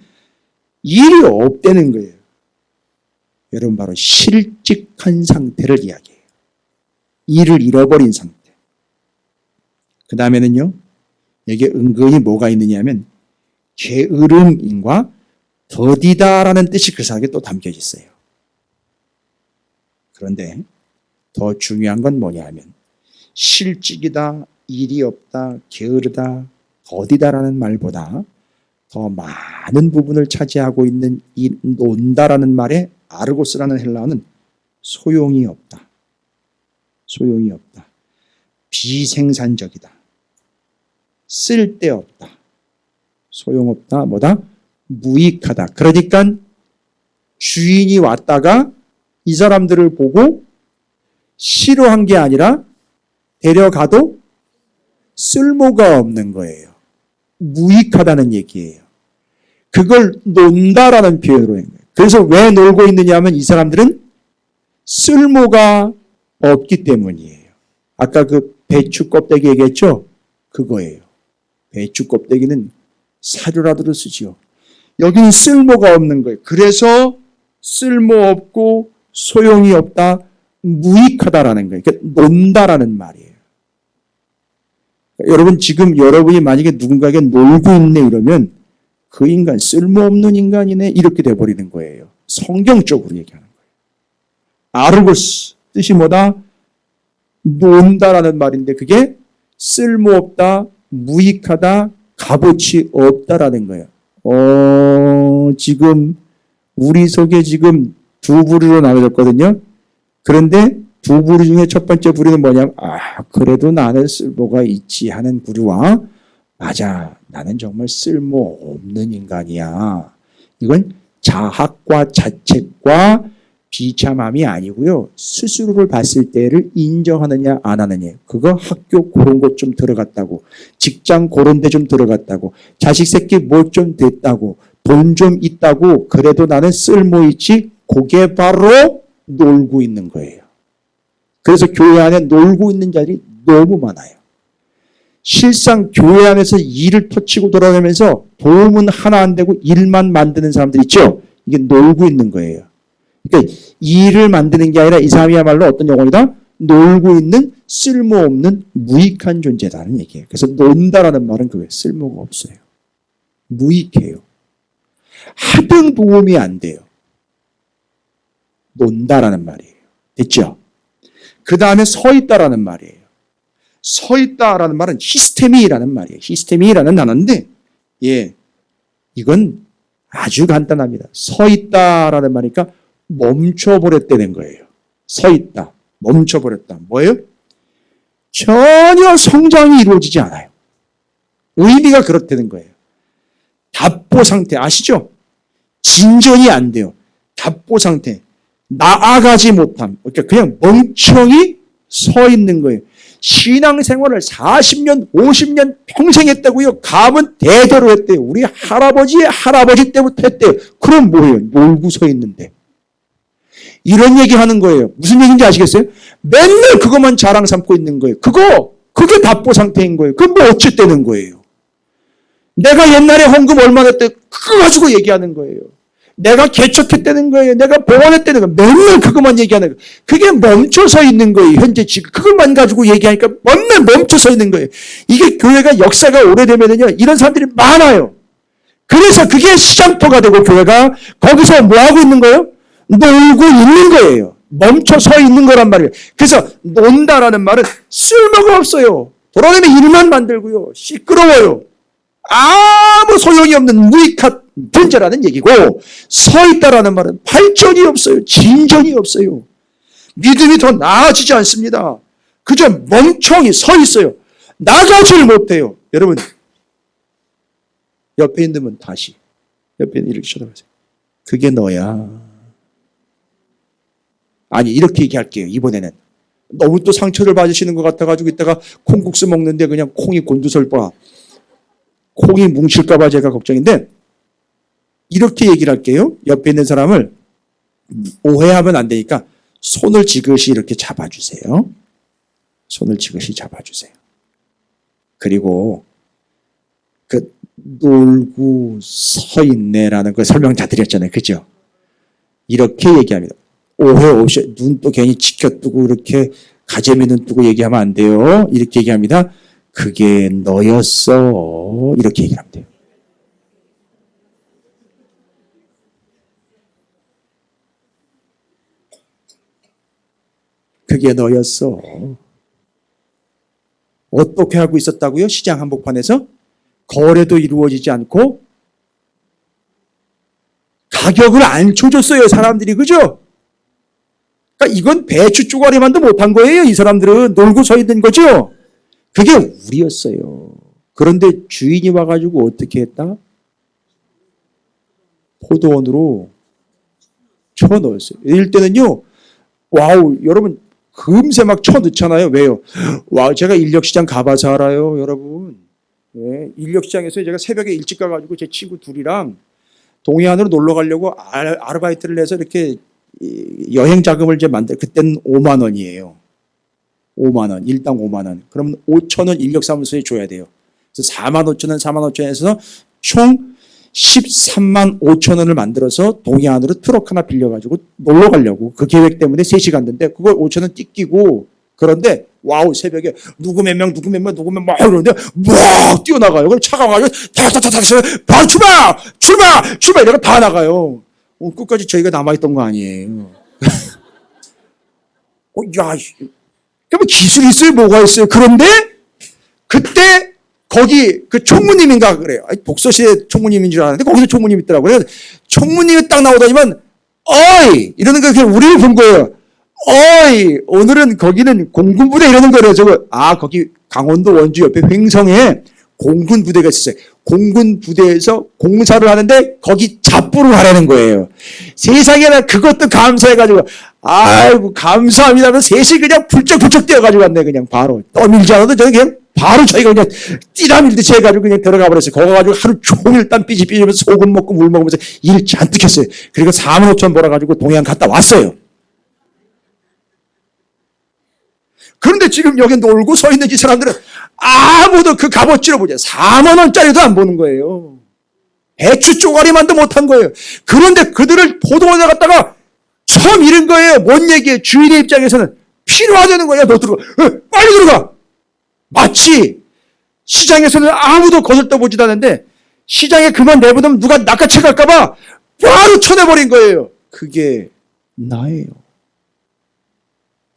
일이 없다는 거예요. 여러분 바로 실직한 상태를 이야기해요. 일을 잃어버린 상태. 그 다음에는요. 여기에 은근히 뭐가 있느냐 하면 게으름인과 더디다라는 뜻이 그 사역에 또 담겨 있어요. 그런데 더 중요한 건 뭐냐 하면 실직이다, 일이 없다, 게으르다, 더디다라는 말보다 더 많은 부분을 차지하고 있는 이 논다라는 말의 아르고스라는 헬라어는 소용이 없다. 소용이 없다. 비생산적이다. 쓸데없다. 소용없다. 뭐다? 무익하다. 그러니까 주인이 왔다가 이 사람들을 보고 싫어한 게 아니라 데려가도 쓸모가 없는 거예요. 무익하다는 얘기예요. 그걸 논다라는 표현으로 한 거예요. 그래서 왜 놀고 있느냐 하면 이 사람들은 쓸모가 없기 때문이에요. 아까 그 배추 껍데기 얘기했죠? 그거예요. 배추 껍데기는 사료라도 쓰지요. 여기는 쓸모가 없는 거예요. 그래서 쓸모없고 소용이 없다, 무익하다라는 거예요. 그러니까 논다라는 말이에요. 여러분 지금 여러분이 만약에 누군가에게 놀고 있네 이러면 그 인간 쓸모없는 인간이네 이렇게 돼버리는 거예요. 성경적으로 얘기하는 거예요. 아르고스 뜻이 뭐다? 논다라는 말인데 그게 쓸모없다, 무익하다, 값어치 없다라는 거예요. 지금 우리 속에 지금 두 부류로 나눠졌거든요. 그런데 두 부류 중에 첫 번째 부류는 뭐냐면 그래도 나는 쓸모가 있지 하는 부류와 맞아 나는 정말 쓸모없는 인간이야. 이건 자학과 자책과 비참함이 아니고요. 스스로를 봤을 때를 인정하느냐 안 하느냐. 그거 학교 그런 곳 좀 들어갔다고. 직장 그런 데 좀 들어갔다고. 자식 새끼 뭐 좀 됐다고. 돈 좀 있다고. 그래도 나는 쓸모 있지. 그게 바로 놀고 있는 거예요. 그래서 교회 안에 놀고 있는 자들이 너무 많아요. 실상 교회 안에서 일을 터치고 돌아다니면서 도움은 하나 안 되고 일만 만드는 사람들 있죠. 이게 놀고 있는 거예요. 그러니까 일을 만드는 게 아니라 이 사람이야말로 어떤 영혼이다? 놀고 있는 쓸모없는 무익한 존재라는 얘기예요. 그래서 논다라는 말은 그거예요. 쓸모가 없어요. 무익해요. 하등 도움이 안 돼요. 논다라는 말이에요. 됐죠? 그 다음에 서 있다라는 말이에요. 서 있다라는 말은 히스테미라는 말이에요. 히스테미라는 단어인데, 예, 이건 아주 간단합니다. 서 있다라는 말이니까 멈춰버렸다는 거예요. 서 있다, 멈춰버렸다. 뭐예요? 전혀 성장이 이루어지지 않아요. 의미가 그렇다는 거예요. 답보 상태 아시죠? 진전이 안 돼요. 답보 상태. 나아가지 못함. 그러니까 그냥 멍청이 서 있는 거예요. 신앙생활을 40년, 50년 평생 했다고요. 감은 대대로 했대요. 우리 할아버지 때부터 했대요. 그럼 뭐예요? 놀고 서 있는데. 이런 얘기 하는 거예요. 무슨 얘기인지 아시겠어요? 맨날 그것만 자랑 삼고 있는 거예요. 그게 답보 상태인 거예요. 그건 뭐 어쨌다는 거예요. 내가 옛날에 헌금 얼마 냈대 그거 가지고 얘기하는 거예요. 내가 개척했다는 거예요. 내가 봉헌했다는 거예요. 맨날 그것만 얘기하는 거예요. 그게 멈춰서 있는 거예요. 현재 지금 그것만 가지고 얘기하니까 맨날 멈춰서 있는 거예요. 이게 교회가 역사가 오래되면요 이런 사람들이 많아요. 그래서 그게 시장터가 되고 교회가 거기서 뭐 하고 있는 거예요? 놀고 있는 거예요. 멈춰 서 있는 거란 말이에요. 그래서 논다라는 말은 쓸모가 없어요. 돌아다니면 일만 만들고요. 시끄러워요. 아무 소용이 없는 무익한 존재라는 얘기고, 서 있다라는 말은 발전이 없어요. 진전이 없어요. 믿음이 더 나아지지 않습니다. 그저 멍청이 서 있어요. 나가지를 못해요. 여러분, 옆에 있는 분 다시 옆에 있는 이렇게 쳐다보세요. 그게 너야. 아니 이렇게 얘기할게요. 이번에는 너무 또 상처를 받으시는 것 같아가지고 이따가 콩국수 먹는데 그냥 콩이 곤두설 뻔, 콩이 뭉칠까 봐 제가 걱정인데 이렇게 얘기를 할게요. 옆에 있는 사람을 오해하면 안 되니까 손을 지그시 이렇게 잡아주세요. 손을 지그시 잡아주세요. 그리고 그 놀고 서 있네라는 걸 설명 다 드렸잖아요. 그죠? 이렇게 얘기합니다. 오해 없이 눈도 괜히 지켜뜨고 이렇게 가재미 눈 뜨고 얘기하면 안 돼요. 이렇게 얘기합니다. 그게 너였어. 이렇게 얘기를 하면 돼요. 그게 너였어. 어떻게 하고 있었다고요? 시장 한복판에서 거래도 이루어지지 않고 가격을 안 쳐줬어요. 사람들이. 그죠? 그러니까 이건 배추 쪼가리만도 못한 거예요. 이 사람들은 놀고 서 있는 거죠. 그게 우리였어요. 그런데 주인이 와가지고 어떻게 했다? 포도원으로 쳐넣었어요. 이럴 때는요, 와우, 여러분, 금세 막 쳐넣잖아요. 왜요? 와, 제가 인력시장 가봐서 알아요, 여러분. 네, 인력시장에서 제가 새벽에 일찍 가가지고 제 친구 둘이랑 동해안으로 놀러 가려고 아르바이트를 해서 이렇게 여행 자금을 이제 그때는 5만 원이에요. 5만 원, 일당 5만 원. 그러면 5천 원 인력사무소에 줘야 돼요. 그래서 4만 5천 원, 4만 5천 원에서 총 13만 5천 원을 만들어서 동해안으로 트럭 하나 빌려가지고 놀러 가려고 그 계획 때문에 3시간 갔는데 그걸 5천 원 띠끼고 그런데 와우 새벽에 누구 몇 명 막 이러는데 막 뛰어나가요. 그럼 차가 가지고 탁탁탁탁 바로 출발 이러고 다 나가요. 끝까지 저희가 남아있던 거 아니에요. 야, 그럼 기술이 있어요? 뭐가 있어요? 그런데 그때 거기 그 총무님인가 그래요. 독서실에 총무님인 줄 알았는데 거기서 총무님 있더라고요. 총무님이 딱 나오더니만 어이 이러는 거 그냥 우리를 본 거예요. 어이 오늘은 거기는 공군부대 이러는 거예요. 저거 거기 강원도 원주 옆에 횡성에 공군부대가 있었어요. 공군부대에서 공사를 하는데 거기 잡부로 가라는 거예요. 세상에나 그것도 감사해가지고 아이고 감사합니다 하면서 셋이 그냥 불쩍불쩍 뛰어가지고 왔네. 그냥 바로 떠밀지 않아도 저는 그냥 바로 저희가 그냥 띠라밀듯이 해가지고 그냥 들어가 버렸어요. 거기 가지고 하루 종일 땀 삐지삐지면서 소금 먹고 물 먹으면서 일 잔뜩 했어요. 그리고 4만 5천 벌어가지고 동해안 갔다 왔어요. 그런데 지금 여기 놀고 서 있는 이 사람들은 아무도 그 값어치로 보자. 4만 원짜리도 안 보는 거예요. 배추 쪼가리만도 못한 거예요. 그런데 그들을 포도원에 갔다가 처음 잃은 거예요. 뭔 얘기예요? 주인의 입장에서는 필요하다는 거예요. 너 들어가. 빨리 들어가. 마치 시장에서는 아무도 거들떠보지도 않는데 시장에 그만 내보내면 누가 낚아채 갈까봐 바로 쳐내버린 거예요. 그게 나예요.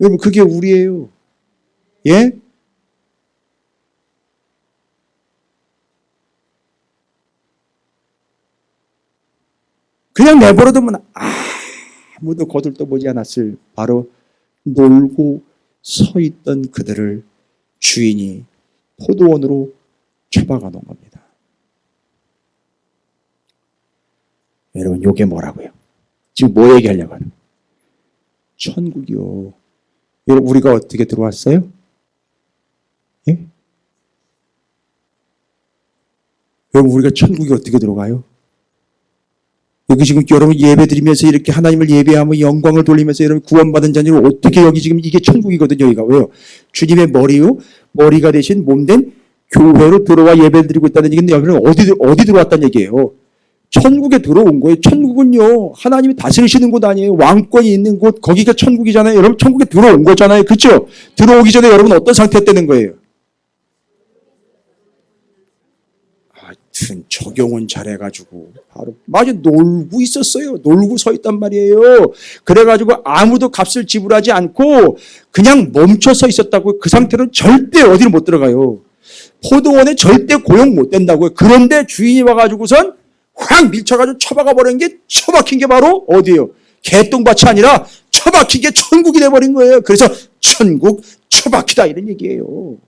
여러분, 그게 우리예요. 예? 그냥 내버려두면 아무도 거들떠보지 않았을 바로 놀고 서 있던 그들을 주인이 포도원으로 처박아 놓은 겁니다. 여러분, 요게 뭐라고요? 지금 뭐 얘기하려고 하는 거예요? 천국이요. 여러분, 우리가 어떻게 들어왔어요? 예? 여러분, 우리가 천국에 어떻게 들어가요? 여기 지금 여러분 예배 드리면서 이렇게 하나님을 예배하며 영광을 돌리면서 여러분 구원받은 자녀를 어떻게 여기 지금 이게 천국이거든요. 여기가 왜요? 주님의 머리요, 머리가 되신 몸된 교회로 들어와 예배를 드리고 있다는 얘기인데 여기는 어디 들어왔다는 얘기예요? 천국에 들어온 거예요. 천국은요, 하나님이 다스리시는 곳 아니에요. 왕권이 있는 곳, 거기가 천국이잖아요. 여러분 천국에 들어온 거잖아요. 그렇죠? 들어오기 전에 여러분 어떤 상태였다는 거예요? 하여튼 적용은 잘해가지고 바로 맞아 놀고 있었어요. 놀고 서 있단 말이에요. 그래가지고 아무도 값을 지불하지 않고 그냥 멈춰 서 있었다고요. 그 상태로는 절대 어디를 못 들어가요. 포도원에 절대 고용 못 된다고요. 그런데 주인이 와가지고선 확 밀쳐가지고 처박아 버린 게 처박힌 게 바로 어디예요? 개똥밭이 아니라 처박힌 게 천국이 돼버린 거예요. 그래서 천국 처박히다 이런 얘기예요.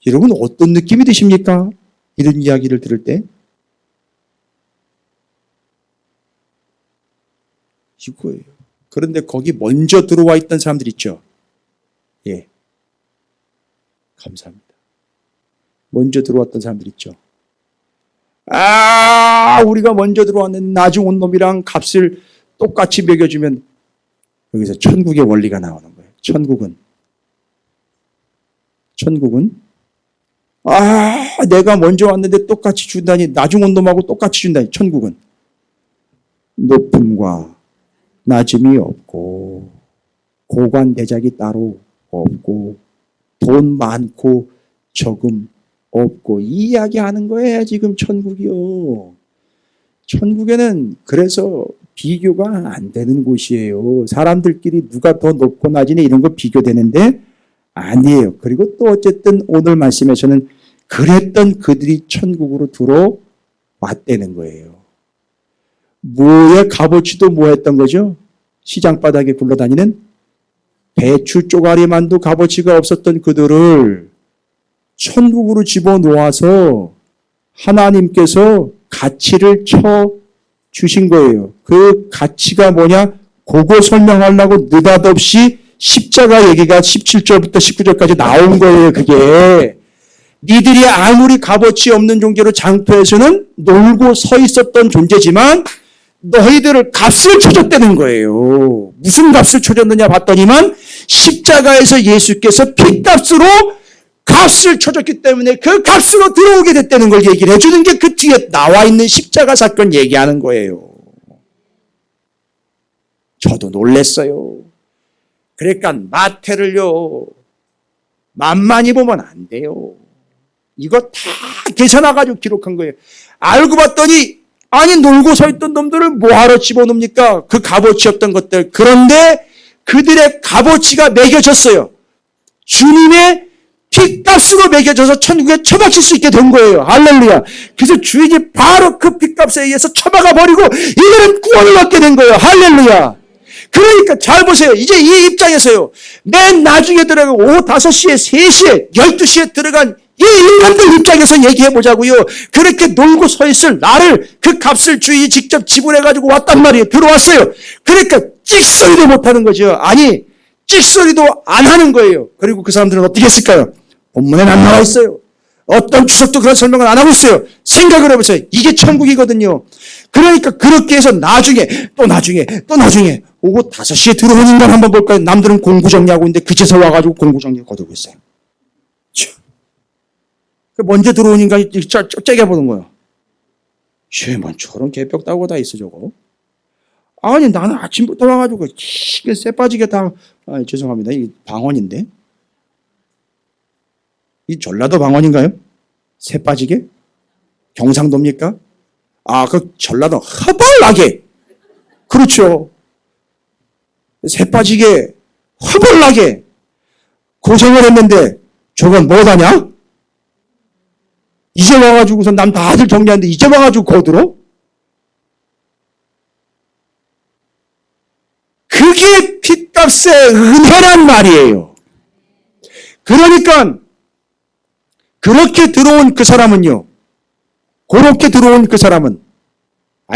여러분 어떤 느낌이 드십니까? 이런 이야기를 들을 때? 이거예요. 그런데 거기 먼저 들어와 있던 사람들 있죠? 예. 감사합니다. 먼저 들어왔던 사람들 있죠? 우리가 먼저 들어왔는데 나중 온 놈이랑 값을 똑같이 매겨주면 여기서 천국의 원리가 나오는 거예요. 천국은 내가 먼저 왔는데 똑같이 준다니, 나중 온 놈하고 똑같이 준다니. 천국은 높음과 낮음이 없고 고관대작이 따로 없고 돈 많고 적음 없고 이 이야기하는 거예요. 지금 천국이요. 천국에는 그래서 비교가 안 되는 곳이에요. 사람들끼리 누가 더 높고 낮으냐 이런 거 비교되는데 아니에요. 그리고 또 어쨌든 오늘 말씀에서는 그랬던 그들이 천국으로 들어왔다는 거예요. 뭐에 값어치도 뭐 했던 거죠? 시장 바닥에 굴러다니는 배추 쪼가리만도 값어치가 없었던 그들을 천국으로 집어놓아서 하나님께서 가치를 쳐 주신 거예요. 그 가치가 뭐냐? 그거 설명하려고 느닷없이 십자가 얘기가 17절부터 19절까지 나온 거예요. 그게 니들이 아무리 값어치 없는 존재로 장터에서는 놀고 서 있었던 존재지만 너희들을 값을 쳐줬다는 거예요. 무슨 값을 쳐줬느냐 봤더니만 십자가에서 예수께서 피값으로 값을 쳐줬기 때문에 그 값으로 들어오게 됐다는 걸 얘기를 해주는 게 그 뒤에 나와 있는 십자가 사건 얘기하는 거예요. 저도 놀랬어요. 그러니까 마태를요, 만만히 보면 안 돼요. 이거 다 계산해가지고 기록한 거예요. 알고 봤더니 아니 놀고 서 있던 놈들을 뭐하러 집어넣습니까? 그 값어치 없던 것들. 그런데 그들의 값어치가 매겨졌어요. 주님의 핏값으로 매겨져서 천국에 처박힐 수 있게 된 거예요. 할렐루야. 그래서 주인이 바로 그 핏값에 의해서 처박아 버리고 이들은 구원을 얻게 된 거예요. 할렐루야. 그러니까 잘 보세요. 이제 이 입장에서요. 맨 나중에 들어간 오후 5시에, 3시에, 12시에 들어간 이 인간들 입장에서 얘기해 보자고요. 그렇게 놀고 서 있을 나를 그 값을 주인이 직접 지불해가지고 왔단 말이에요. 들어왔어요. 그러니까 찍소리도 못하는 거죠. 아니 찍소리도 안 하는 거예요. 그리고 그 사람들은 어떻게 했을까요? 본문에는 안 나와 있어요. 어떤 주석도 그런 설명을 안 하고 있어요. 생각을 해보세요. 이게 천국이거든요. 그러니까 그렇게 해서 나중에 오고 5시에 들어오는 인간 한번 볼까요? 남들은 공구 정리하고 있는데 그제서 와가지고 공구 정리 거두고 있어요. 먼저 들어온 인간이 째게 보는 거예요. 쟤만 저런 개벽 따고 다 있어 저거. 아니 나는 아침부터 와가지고 쎄 빠지게 다 죄송합니다. 이 방언인데 이 전라도 방언인가요? 새 빠지게? 경상도입니까? 그 전라도 허벌나게. 그렇죠. 새 빠지게 허벌나게 고생을 했는데 저건 뭐하냐? 이제 와가지고서 남 다들 정리하는데 이제 와가지고 거들어? 그게 핏값의 은혜란 말이에요. 그러니까 그렇게 들어온 그 사람은요. 그렇게 들어온 그 사람은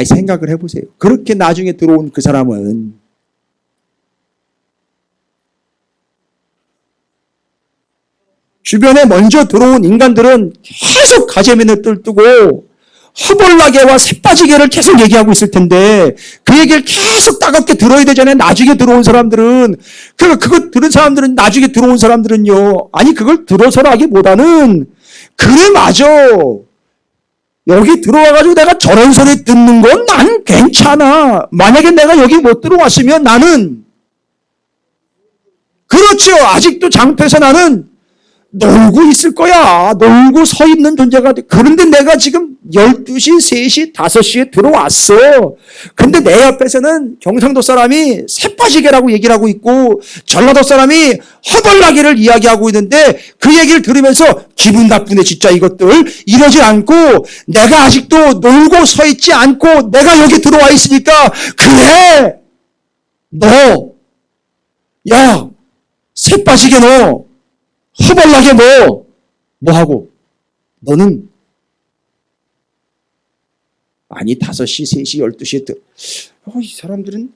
생각을 해보세요. 그렇게 나중에 들어온 그 사람은 주변에 먼저 들어온 인간들은 계속 가재미를 뜰뜨고 허벌나게와 새빠지게를 계속 얘기하고 있을 텐데 그 얘기를 계속 따갑게 들어야 되잖아요. 나중에 들어온 사람들은 그거 들은 사람들은 나중에 들어온 사람들은요. 그걸 들어서라기보다는 그래 맞아. 여기 들어와가지고 내가 저런 소리 듣는 건 난 괜찮아. 만약에 내가 여기 못 들어왔으면 나는 그렇죠. 아직도 장터에서 나는 놀고 있을 거야. 놀고 서 있는 존재가 돼. 그런데 내가 지금 12시, 3시, 5시에 들어왔어. 근데 내 옆에서는 경상도 사람이 새빠지게라고 얘기를 하고 있고 전라도 사람이 허벌나게를 이야기하고 있는데 그 얘기를 들으면서 기분 나쁘네 진짜 이것들 이러지 않고 내가 아직도 놀고 서 있지 않고 내가 여기 들어와 있으니까 그래 야 새빠지게 너 허벌나게 뭐 하고 너는 5시, 3시, 12시에 이 사람들은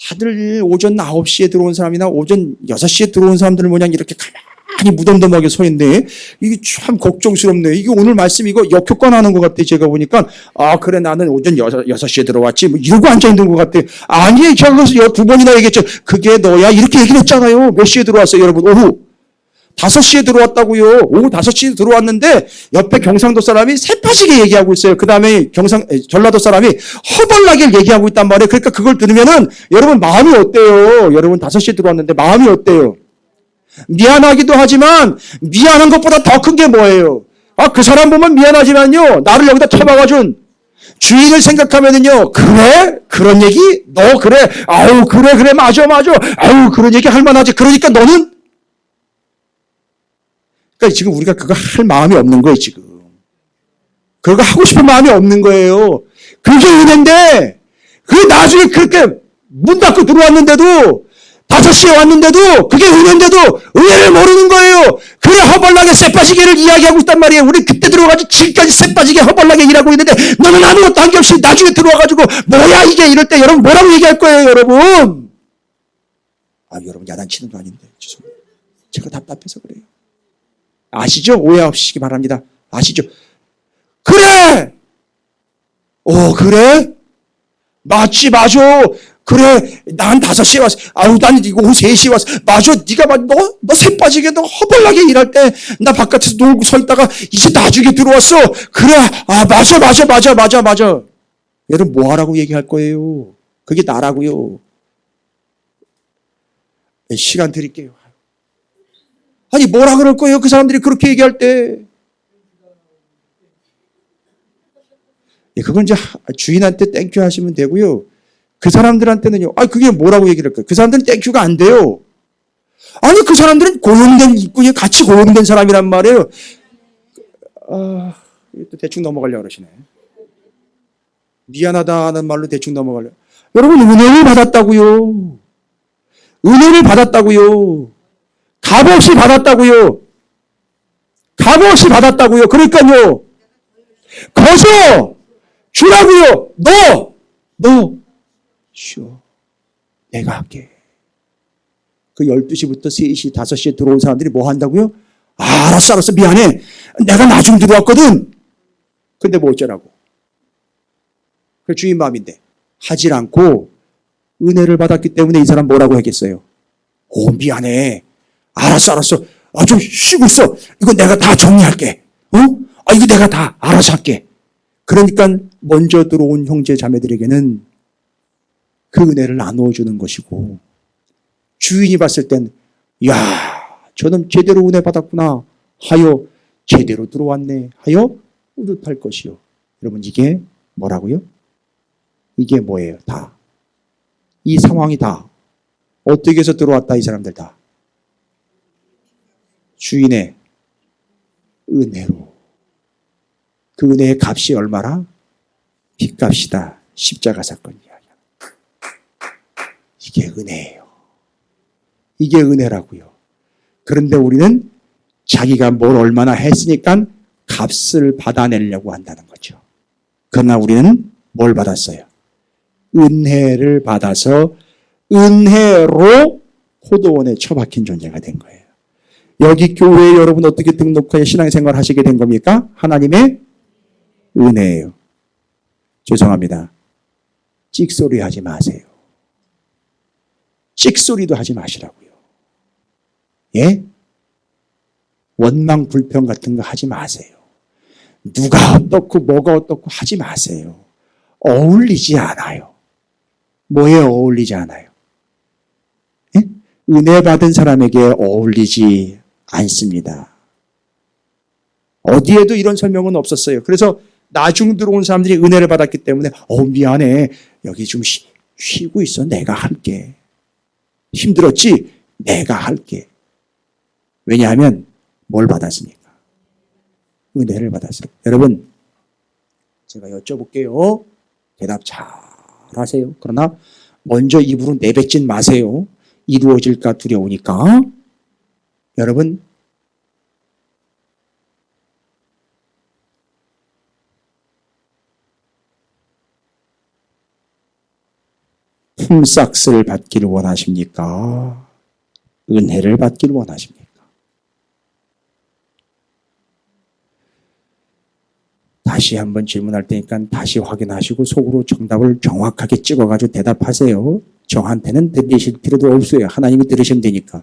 다들 오전 9시에 들어온 사람이나 오전 6시에 들어온 사람들은 뭐냐 이렇게 가만히 무덤덤하게 서 있네. 이게 참 걱정스럽네. 이게 오늘 말씀 이거 역효과 나는 것 같아. 제가 보니까 그래 나는 오전 6시에 들어왔지 뭐 이러고 앉아있는 것 같아. 아니 제가 그래서 2번이나 얘기했죠. 그게 너야 이렇게 얘기를 했잖아요. 몇 시에 들어왔어요 여러분? 오후 5시에 들어왔다고요. 오후 5시에 들어왔는데 옆에 경상도 사람이 새빠지게 얘기하고 있어요. 그 다음에 전라도 사람이 허벌나게 얘기하고 있단 말이에요. 그러니까 그걸 들으면은 여러분 마음이 어때요? 여러분 5시에 들어왔는데 마음이 어때요? 미안하기도 하지만 미안한 것보다 더 큰 게 뭐예요? 그 사람 보면 미안하지만요. 나를 여기다 쳐박아준 주인을 생각하면은요. 그래? 그런 얘기? 너 그래? 그래 맞아. 그런 얘기 할 만하지. 그러니까 너는 그러니까 지금 우리가 그거 할 마음이 없는 거예요, 지금. 그거 하고 싶은 마음이 없는 거예요. 그게 은혜인데, 그게 나중에 그렇게 문 닫고 들어왔는데도, 5시에 왔는데도, 그게 은혜인데도, 은혜를 모르는 거예요. 그래, 허벌나게 새빠지게를 이야기하고 있단 말이에요. 우리 그때 들어가지고 지금까지 새빠지게 허벌나게 일하고 있는데, 너는 아무것도 한 게 없이 나중에 들어와가지고, 뭐야, 이게 이럴 때 여러분 뭐라고 얘기할 거예요, 여러분? 여러분, 야단치는 거 아닌데, 죄송합니다. 제가 답답해서 그래요. 아시죠? 오해 없으시기 바랍니다. 아시죠? 그래! 그래? 맞지, 맞아. 그래, 난 5시에 왔어. 난 오후 3시에 왔어. 맞아, 네가 너 새빠지게 너 허벌나게 일할 때 나 바깥에서 놀고 서 있다가 이제 나중에 들어왔어. 그래, 맞아. 여러분 뭐 하라고 얘기할 거예요? 그게 나라고요. 시간 드릴게요. 뭐라 그럴 거예요? 그 사람들이 그렇게 얘기할 때. 그건 이제 주인한테 땡큐 하시면 되고요. 그 사람들한테는요. 그게 뭐라고 얘기를 할까요? 그 사람들은 땡큐가 안 돼요. 그 사람들은 고용된 입군이 같이 고용된 사람이란 말이에요. 또 대충 넘어가려고 그러시네. 미안하다는 말로 대충 가려고. 여러분 은혜를 받았다고요. 은혜를 받았다고요. 값없이 받았다고요. 값없이 받았다고요. 그러니까요. 거저 주라고요. 너 쉬어. 내가 할게. 그 12시부터 3시, 5시에 들어온 사람들이 뭐 한다고요? 알았어, 미안해. 내가 나중 들어왔거든. 근데 뭐 어쩌라고. 그 주인 마음인데 하질 않고 은혜를 받았기 때문에 이 사람 뭐라고 했겠어요? 미안해. 알았어. 좀 쉬고 있어. 이거 내가 다 정리할게. 이거 내가 다 알아서 할게. 그러니까 먼저 들어온 형제 자매들에게는 그 은혜를 나누어 주는 것이고, 주인이 봤을 땐 야, 저놈 제대로 은혜 받았구나 하여 제대로 들어왔네 하여 뿌듯할 것이요. 여러분, 이게 뭐라고요? 이게 뭐예요? 다. 이 상황이 다 어떻게 해서 들어왔다, 이 사람들 다. 주인의 은혜로. 그 은혜의 값이 얼마나? 빚값이다. 십자가 사건 이야기야. 이게 은혜예요. 이게 은혜라고요. 그런데 우리는 자기가 뭘 얼마나 했으니까 값을 받아내려고 한다는 거죠. 그러나 우리는 뭘 받았어요? 은혜를 받아서 은혜로 포도원에 처박힌 존재가 된 거예요. 여기 교회에 여러분 어떻게 등록하여 신앙생활 하시게 된 겁니까? 하나님의 은혜예요. 죄송합니다. 찍소리 하지 마세요. 찍소리도 하지 마시라고요. 예? 원망 불평 같은 거 하지 마세요. 누가 어떻고 뭐가 어떻고 하지 마세요. 어울리지 않아요. 뭐에 어울리지 않아요? 예? 은혜 받은 사람에게 어울리지 않습니다. 어디에도 이런 설명은 없었어요. 그래서 나중 들어온 사람들이 은혜를 받았기 때문에 미안해. 여기 좀 쉬고 있어. 내가 할게. 힘들었지? 내가 할게. 왜냐하면 뭘 받았으니까? 은혜를 받았으니까. 여러분, 제가 여쭤볼게요. 대답 잘 하세요. 그러나 먼저 입으로 내뱉진 마세요. 이루어질까 두려우니까. 여러분, 품삯을 받기를 원하십니까? 은혜를 받기를 원하십니까? 다시 한번 질문할 테니까 다시 확인하시고 속으로 정답을 정확하게 찍어가지고 대답하세요. 저한테는 들리실 필요도 없어요. 하나님이 들으시면 되니까.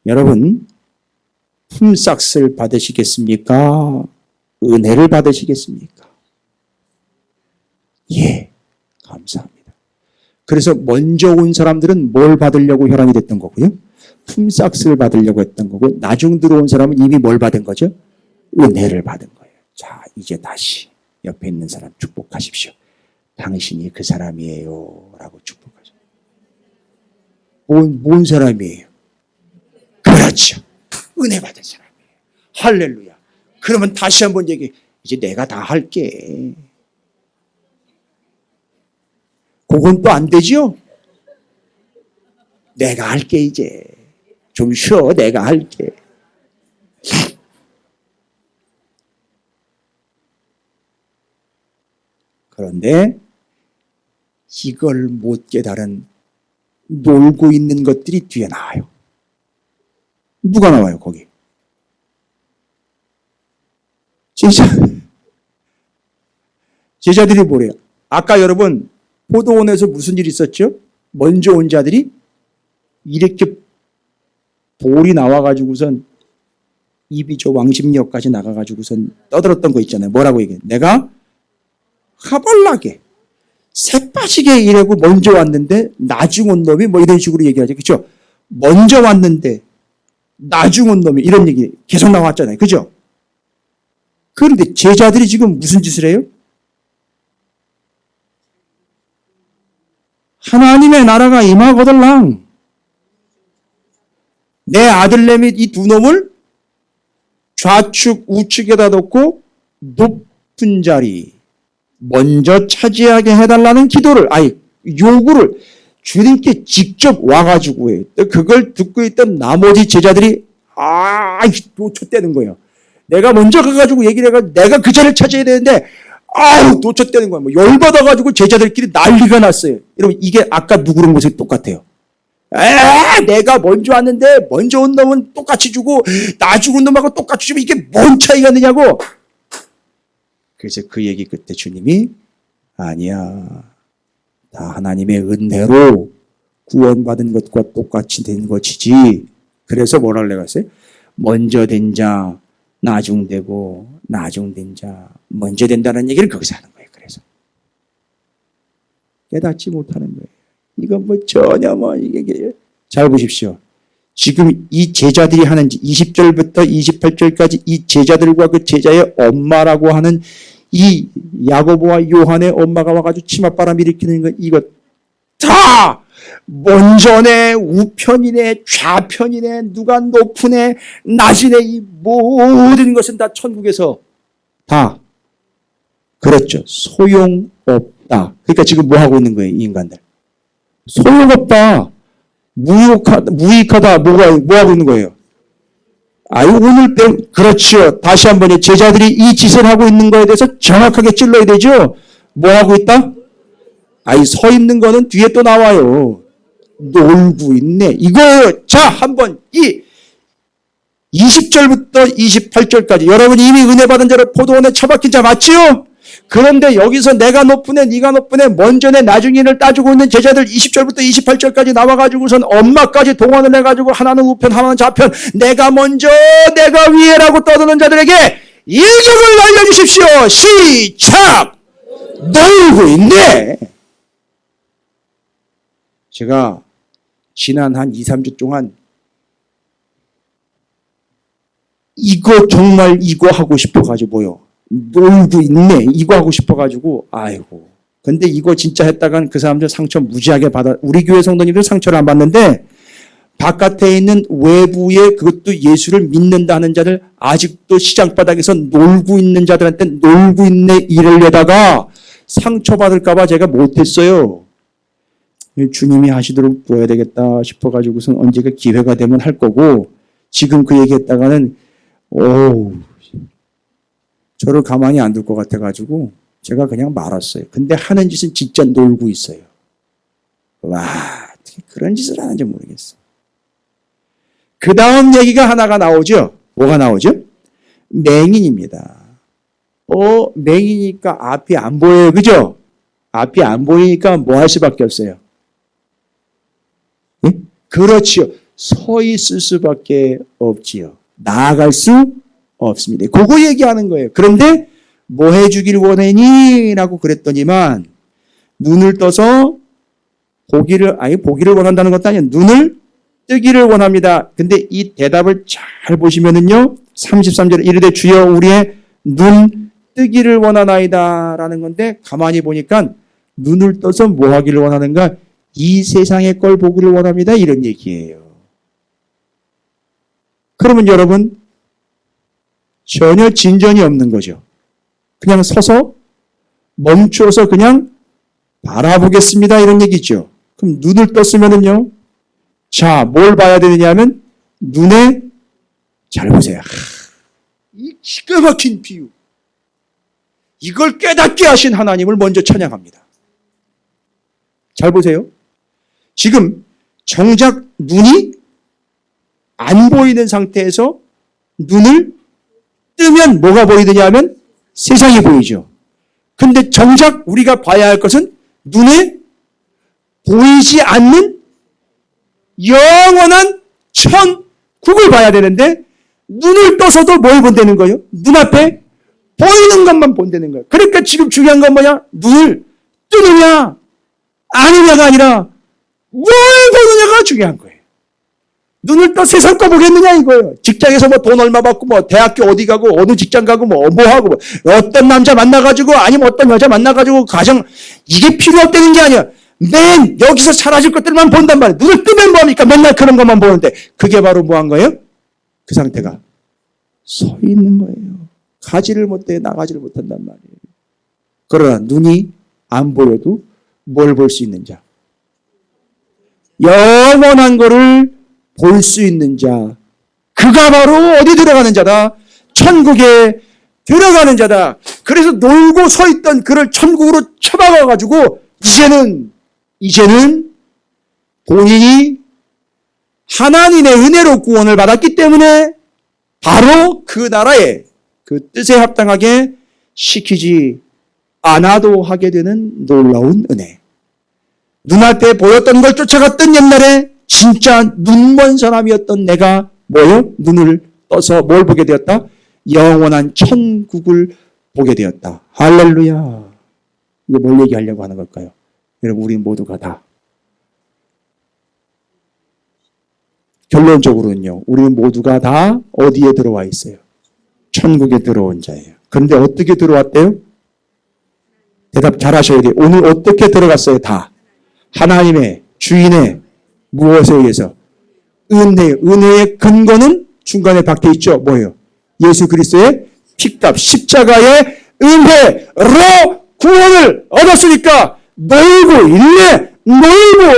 여러분, 품삯을 받으시겠습니까? 은혜를 받으시겠습니까? 예, 감사합니다. 그래서 먼저 온 사람들은 뭘 받으려고 혈안이 됐던 거고요? 품삯을 받으려고 했던 거고, 나중 들어온 사람은 이미 뭘 받은 거죠? 은혜를 받은 거예요. 자, 이제 다시 옆에 있는 사람 축복하십시오. 당신이 그 사람이에요 라고 축복하죠. 뭔 사람이에요? 그렇죠. 은혜 받은 사람이에요. 할렐루야. 그러면 다시 한번 얘기해. 이제 내가 다 할게. 그건 또 안 되죠? 내가 할게 이제. 좀 쉬어. 내가 할게. 그런데 이걸 못 깨달은 놀고 있는 것들이 뒤에 나와요. 누가 나와요, 거기? 제자들이 뭐래요? 아까 여러분 포도원에서 무슨 일이 있었죠? 먼저 온 자들이 이렇게 볼이 나와가지고선 입이 저 왕십리역까지 나가가지고선 떠들었던 거 있잖아요. 뭐라고 얘기해? 내가 하벌나게 새빠지게 일하고 먼저 왔는데 나중 온 놈이 뭐 이런 식으로 얘기하죠. 그렇죠? 먼저 왔는데 나중 온 놈이 이런 얘기 계속 나왔잖아요. 그렇죠? 그런데 제자들이 지금 무슨 짓을 해요? 하나님의 나라가 임하거들랑 내 아들내미 이 두 놈을 좌측 우측에다 놓고 높은 자리 먼저 차지하게 해달라는 기도를 요구를 주님께 직접 와가지고 해요. 그걸 듣고 있던 나머지 제자들이 또 촛대는 거예요. 내가 먼저 가가지고 얘기를 해가지고 내가 그 자리를 차지해야 되는데 또 촛대는 거예요. 열받아가지고 제자들끼리 난리가 났어요. 여러분 이게 아까 누구랑 모습이 똑같아요. 내가 먼저 왔는데 먼저 온 놈은 똑같이 주고 나 죽은 놈하고 똑같이 주면 이게 뭔 차이가 있느냐고. 그래서 그 얘기 끝에 주님이 아니야. 다 하나님의 은혜로 구원받은 것과 똑같이 된 것이지. 그래서 뭐라 그랬어요? 먼저 된 자 나중되고 나중된 자 먼저 된다는 얘기를 거기서 하는 거예요. 그래서 깨닫지 못하는 거예요. 이건 뭐 전혀 뭐 이게 잘 보십시오. 지금 이 제자들이 하는 20절부터 28절까지 이 제자들과 그 제자의 엄마라고 하는 이 야고보와 요한의 엄마가 와가지고 치맛바람 일으키는 거 이거 다 먼저네 우편이네 좌편이네 누가 높으네 낮이네 이 모든 것은 다 천국에서 다 그렇죠. 소용없다. 그러니까 지금 뭐 하고 있는 거예요, 이 인간들? 소용없다. 무익하다. 뭐 하고 있는 거예요? 오늘 그렇죠. 다시 한번 제자들이 이 짓을 하고 있는 거에 대해서 정확하게 찔러야 되죠. 뭐 하고 있다? 서 있는 거는 뒤에 또 나와요. 놀고 있네. 이거 자 한번 이 20절부터 28절까지 여러분 이미 은혜 받은 자를 포도원에 처박힌 자 맞지요? 그런데 여기서 내가 높으네 네가 높으네 먼저네 나중에를 따지고 있는 제자들 20절부터 28절까지 나와가지고선 엄마까지 동원을 해가지고 하나는 우편 하나는 좌편 내가 먼저 내가 위에라고 떠드는 자들에게 일격을 날려주십시오. 시작! 놀고 있네. 제가 지난 한 2, 3주 동안 이거 정말 이거 하고 싶어가지고 뭐요? 놀고 있네. 이거 하고 싶어가지고 아이고. 근데 이거 진짜 했다간 그 사람들 상처 무지하게 받아. 우리 교회 성도님들 상처를 안 받는데 바깥에 있는 외부에 그것도 예수를 믿는다는 자들 아직도 시장바닥에서 놀고 있는 자들한테 놀고 있네 이러려다가 상처받을까 봐 제가 못했어요. 주님이 하시도록 보여야 되겠다 싶어가지고선 언제가 기회가 되면 할 거고 지금 그 얘기했다가는 저를 가만히 안 둘 것 같아가지고 제가 그냥 말았어요. 근데 하는 짓은 진짜 놀고 있어요. 와, 어떻게 그런 짓을 하는지 모르겠어요. 그 다음 얘기가 하나가 나오죠. 뭐가 나오죠? 맹인입니다. 맹이니까 앞이 안 보여요. 그죠? 앞이 안 보이니까 뭐 할 수밖에 없어요. 예? 그렇지요. 서 있을 수밖에 없지요. 나아갈 수 없습니다. 그거 얘기하는 거예요. 그런데 뭐 해주길 원하니? 라고 그랬더니만 눈을 떠서 보기를 원한다는 것도 아니에요. 눈을 뜨기를 원합니다. 근데 이 대답을 잘 보시면은요. 33절에 이르되 주여 우리의 눈 뜨기를 원하나이다 라는 건데 가만히 보니까 눈을 떠서 뭐 하기를 원하는가? 이 세상의 걸 보기를 원합니다. 이런 얘기예요. 그러면 여러분 전혀 진전이 없는 거죠. 그냥 서서 멈추어서 그냥 바라보겠습니다. 이런 얘기죠. 그럼 눈을 떴으면은요. 자, 뭘 봐야 되느냐 하면 눈에 잘 보세요. 이 기가 막힌 비유. 이걸 깨닫게 하신 하나님을 먼저 찬양합니다. 잘 보세요. 지금 정작 눈이 안 보이는 상태에서 눈을 뜨면 뭐가 보이느냐 하면 세상이 보이죠. 근데 정작 우리가 봐야 할 것은 눈에 보이지 않는 영원한 천국을 봐야 되는데 눈을 떠서도 뭘 본다는 거예요? 눈앞에 보이는 것만 본다는 거예요. 그러니까 지금 중요한 건 뭐냐? 눈을 뜨느냐 아니냐가 아니라 뭘 보느냐가 중요한 거예요. 눈을 떠 세상 거 보겠느냐 이거예요. 직장에서 뭐 돈 얼마 받고 뭐 대학교 어디 가고 어느 직장 가고 뭐 하고 뭐 어떤 남자 만나가지고 아니면 어떤 여자 만나가지고 가정 이게 필요 없다는 게 아니야. 맨 여기서 사라질 것들만 본단 말이에요. 눈을 뜨면 뭐합니까? 맨날 그런 것만 보는데 그게 바로 뭐 한 거예요? 그 상태가 서 있는 거예요. 가지를 못해 나가지를 못한단 말이에요. 그러나 눈이 안 보여도 뭘 볼 수 있는 자? 영원한 거를 볼 수 있는 자. 그가 바로 어디 들어가는 자다? 천국에 들어가는 자다. 그래서 놀고 서 있던 그를 천국으로 쳐박아가지고 이제는 본인이 하나님의 은혜로 구원을 받았기 때문에 바로 그 나라의 그 뜻에 합당하게 시키지 않아도 하게 되는 놀라운 은혜. 눈앞에 보였던 걸 쫓아갔던 옛날에 진짜 눈먼 사람이었던 내가 뭐요? 눈을 떠서 뭘 보게 되었다? 영원한 천국을 보게 되었다. 할렐루야. 이게 뭘 얘기하려고 하는 걸까요? 여러분, 우리 모두가 다 결론적으로는요, 우리 모두가 다 어디에 들어와 있어요? 천국에 들어온 자예요. 그런데 어떻게 들어왔대요? 대답 잘 하셔야 돼요. 오늘 어떻게 들어갔어요? 다. 하나님의 주인의 무엇에 의해서? 은혜의 근거는 중간에 박혀 있죠. 뭐예요? 예수 그리스도의 피값, 십자가의 은혜로 구원을 얻었으니까 놀고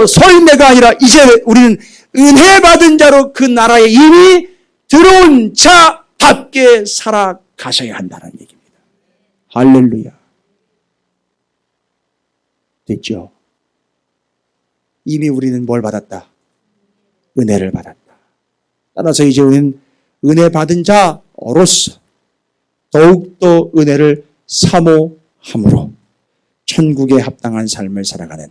서 있네가 아니라 이제 우리는 은혜 받은 자로 그 나라에 이미 들어온 자답게 살아가셔야 한다는 얘기입니다. 할렐루야. 됐죠? 이미 우리는 뭘 받았다? 은혜를 받았다. 따라서 이제 우리는 은혜 받은 자로서 더욱더 은혜를 사모함으로 천국에 합당한 삶을 살아가는,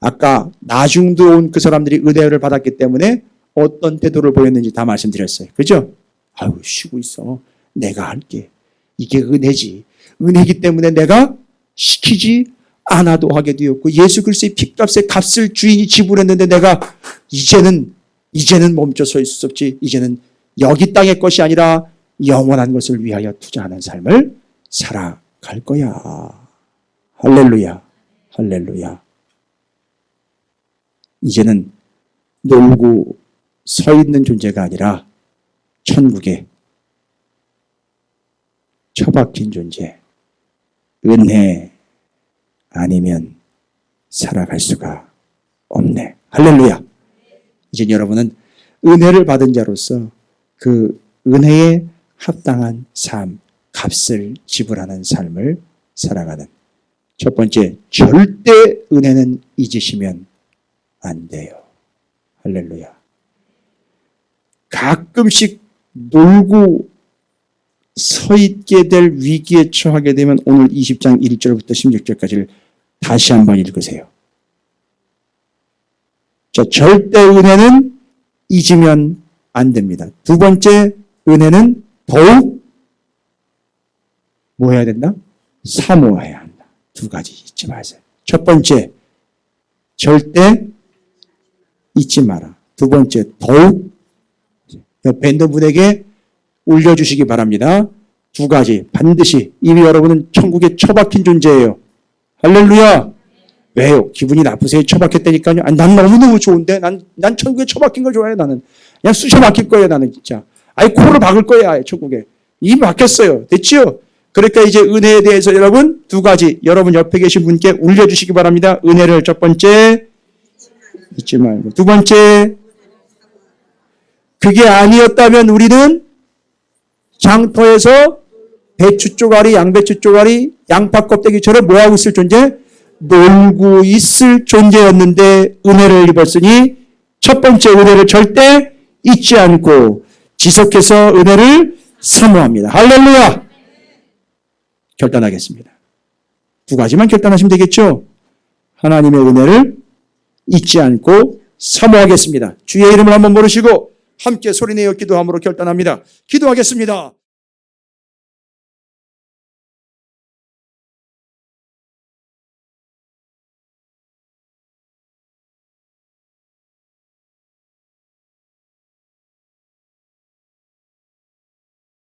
아까 나중도 온 그 사람들이 은혜를 받았기 때문에 어떤 태도를 보였는지 다 말씀드렸어요. 그죠? 아유, 쉬고 있어. 내가 할게. 이게 은혜지. 은혜이기 때문에 내가 시키지 않아도 하게 되었고, 예수 그리스도의 피값의 값을 주인이 지불했는데 내가 이제는 멈춰 서 있을 수 없지. 이제는 여기 땅의 것이 아니라 영원한 것을 위하여 투자하는 삶을 살아갈 거야. 할렐루야. 할렐루야. 이제는 놀고 서 있는 존재가 아니라 천국에 처박힌 존재. 은혜 아니면 살아갈 수가 없네. 할렐루야. 이제 여러분은 은혜를 받은 자로서 그 은혜에 합당한 삶, 값을 지불하는 삶을 살아가는, 첫 번째, 절대 은혜는 잊으시면 안 돼요. 할렐루야. 가끔씩 놀고 서 있게 될 위기에 처하게 되면 오늘 20장 1절부터 16절까지를 다시 한번 읽으세요. 자, 절대 은혜는 잊으면 안 됩니다. 두 번째, 은혜는 더욱 뭐 해야 된다? 사모해야 한다. 두 가지 잊지 마세요. 첫 번째, 절대 잊지 마라. 두 번째, 더욱 옆에 있는 분에게 울려주시기 바랍니다. 두 가지 반드시. 이미 여러분은 천국에 처박힌 존재예요. 할렐루야. 왜요? 기분이 나쁘세요? 처박혔다니까요. 아니, 난 너무너무 좋은데? 난 천국에 처박힌 걸 좋아해. 나는 그냥 쑤셔 박힐 거예요. 나는 진짜. 아예 코를 박을 거예요. 아예 천국에. 이미 박혔어요. 됐지요? 그러니까 이제 은혜에 대해서 여러분 두 가지, 여러분 옆에 계신 분께 울려주시기 바랍니다. 은혜를 첫 번째 잊지 말고, 두 번째, 그게 아니었다면 우리는 장터에서 배추 쪼가리, 양배추 쪼가리, 양파 껍데기처럼 뭐하고 있을 존재? 놀고 있을 존재였는데 은혜를 입었으니 첫 번째 은혜를 절대 잊지 않고 지속해서 은혜를 사모합니다. 할렐루야. 결단하겠습니다. 두 가지만 결단하시면 되겠죠? 하나님의 은혜를 잊지 않고 사모하겠습니다. 주의 이름을 한번 부르시고 함께 소리내어 기도함으로 결단합니다. 기도하겠습니다.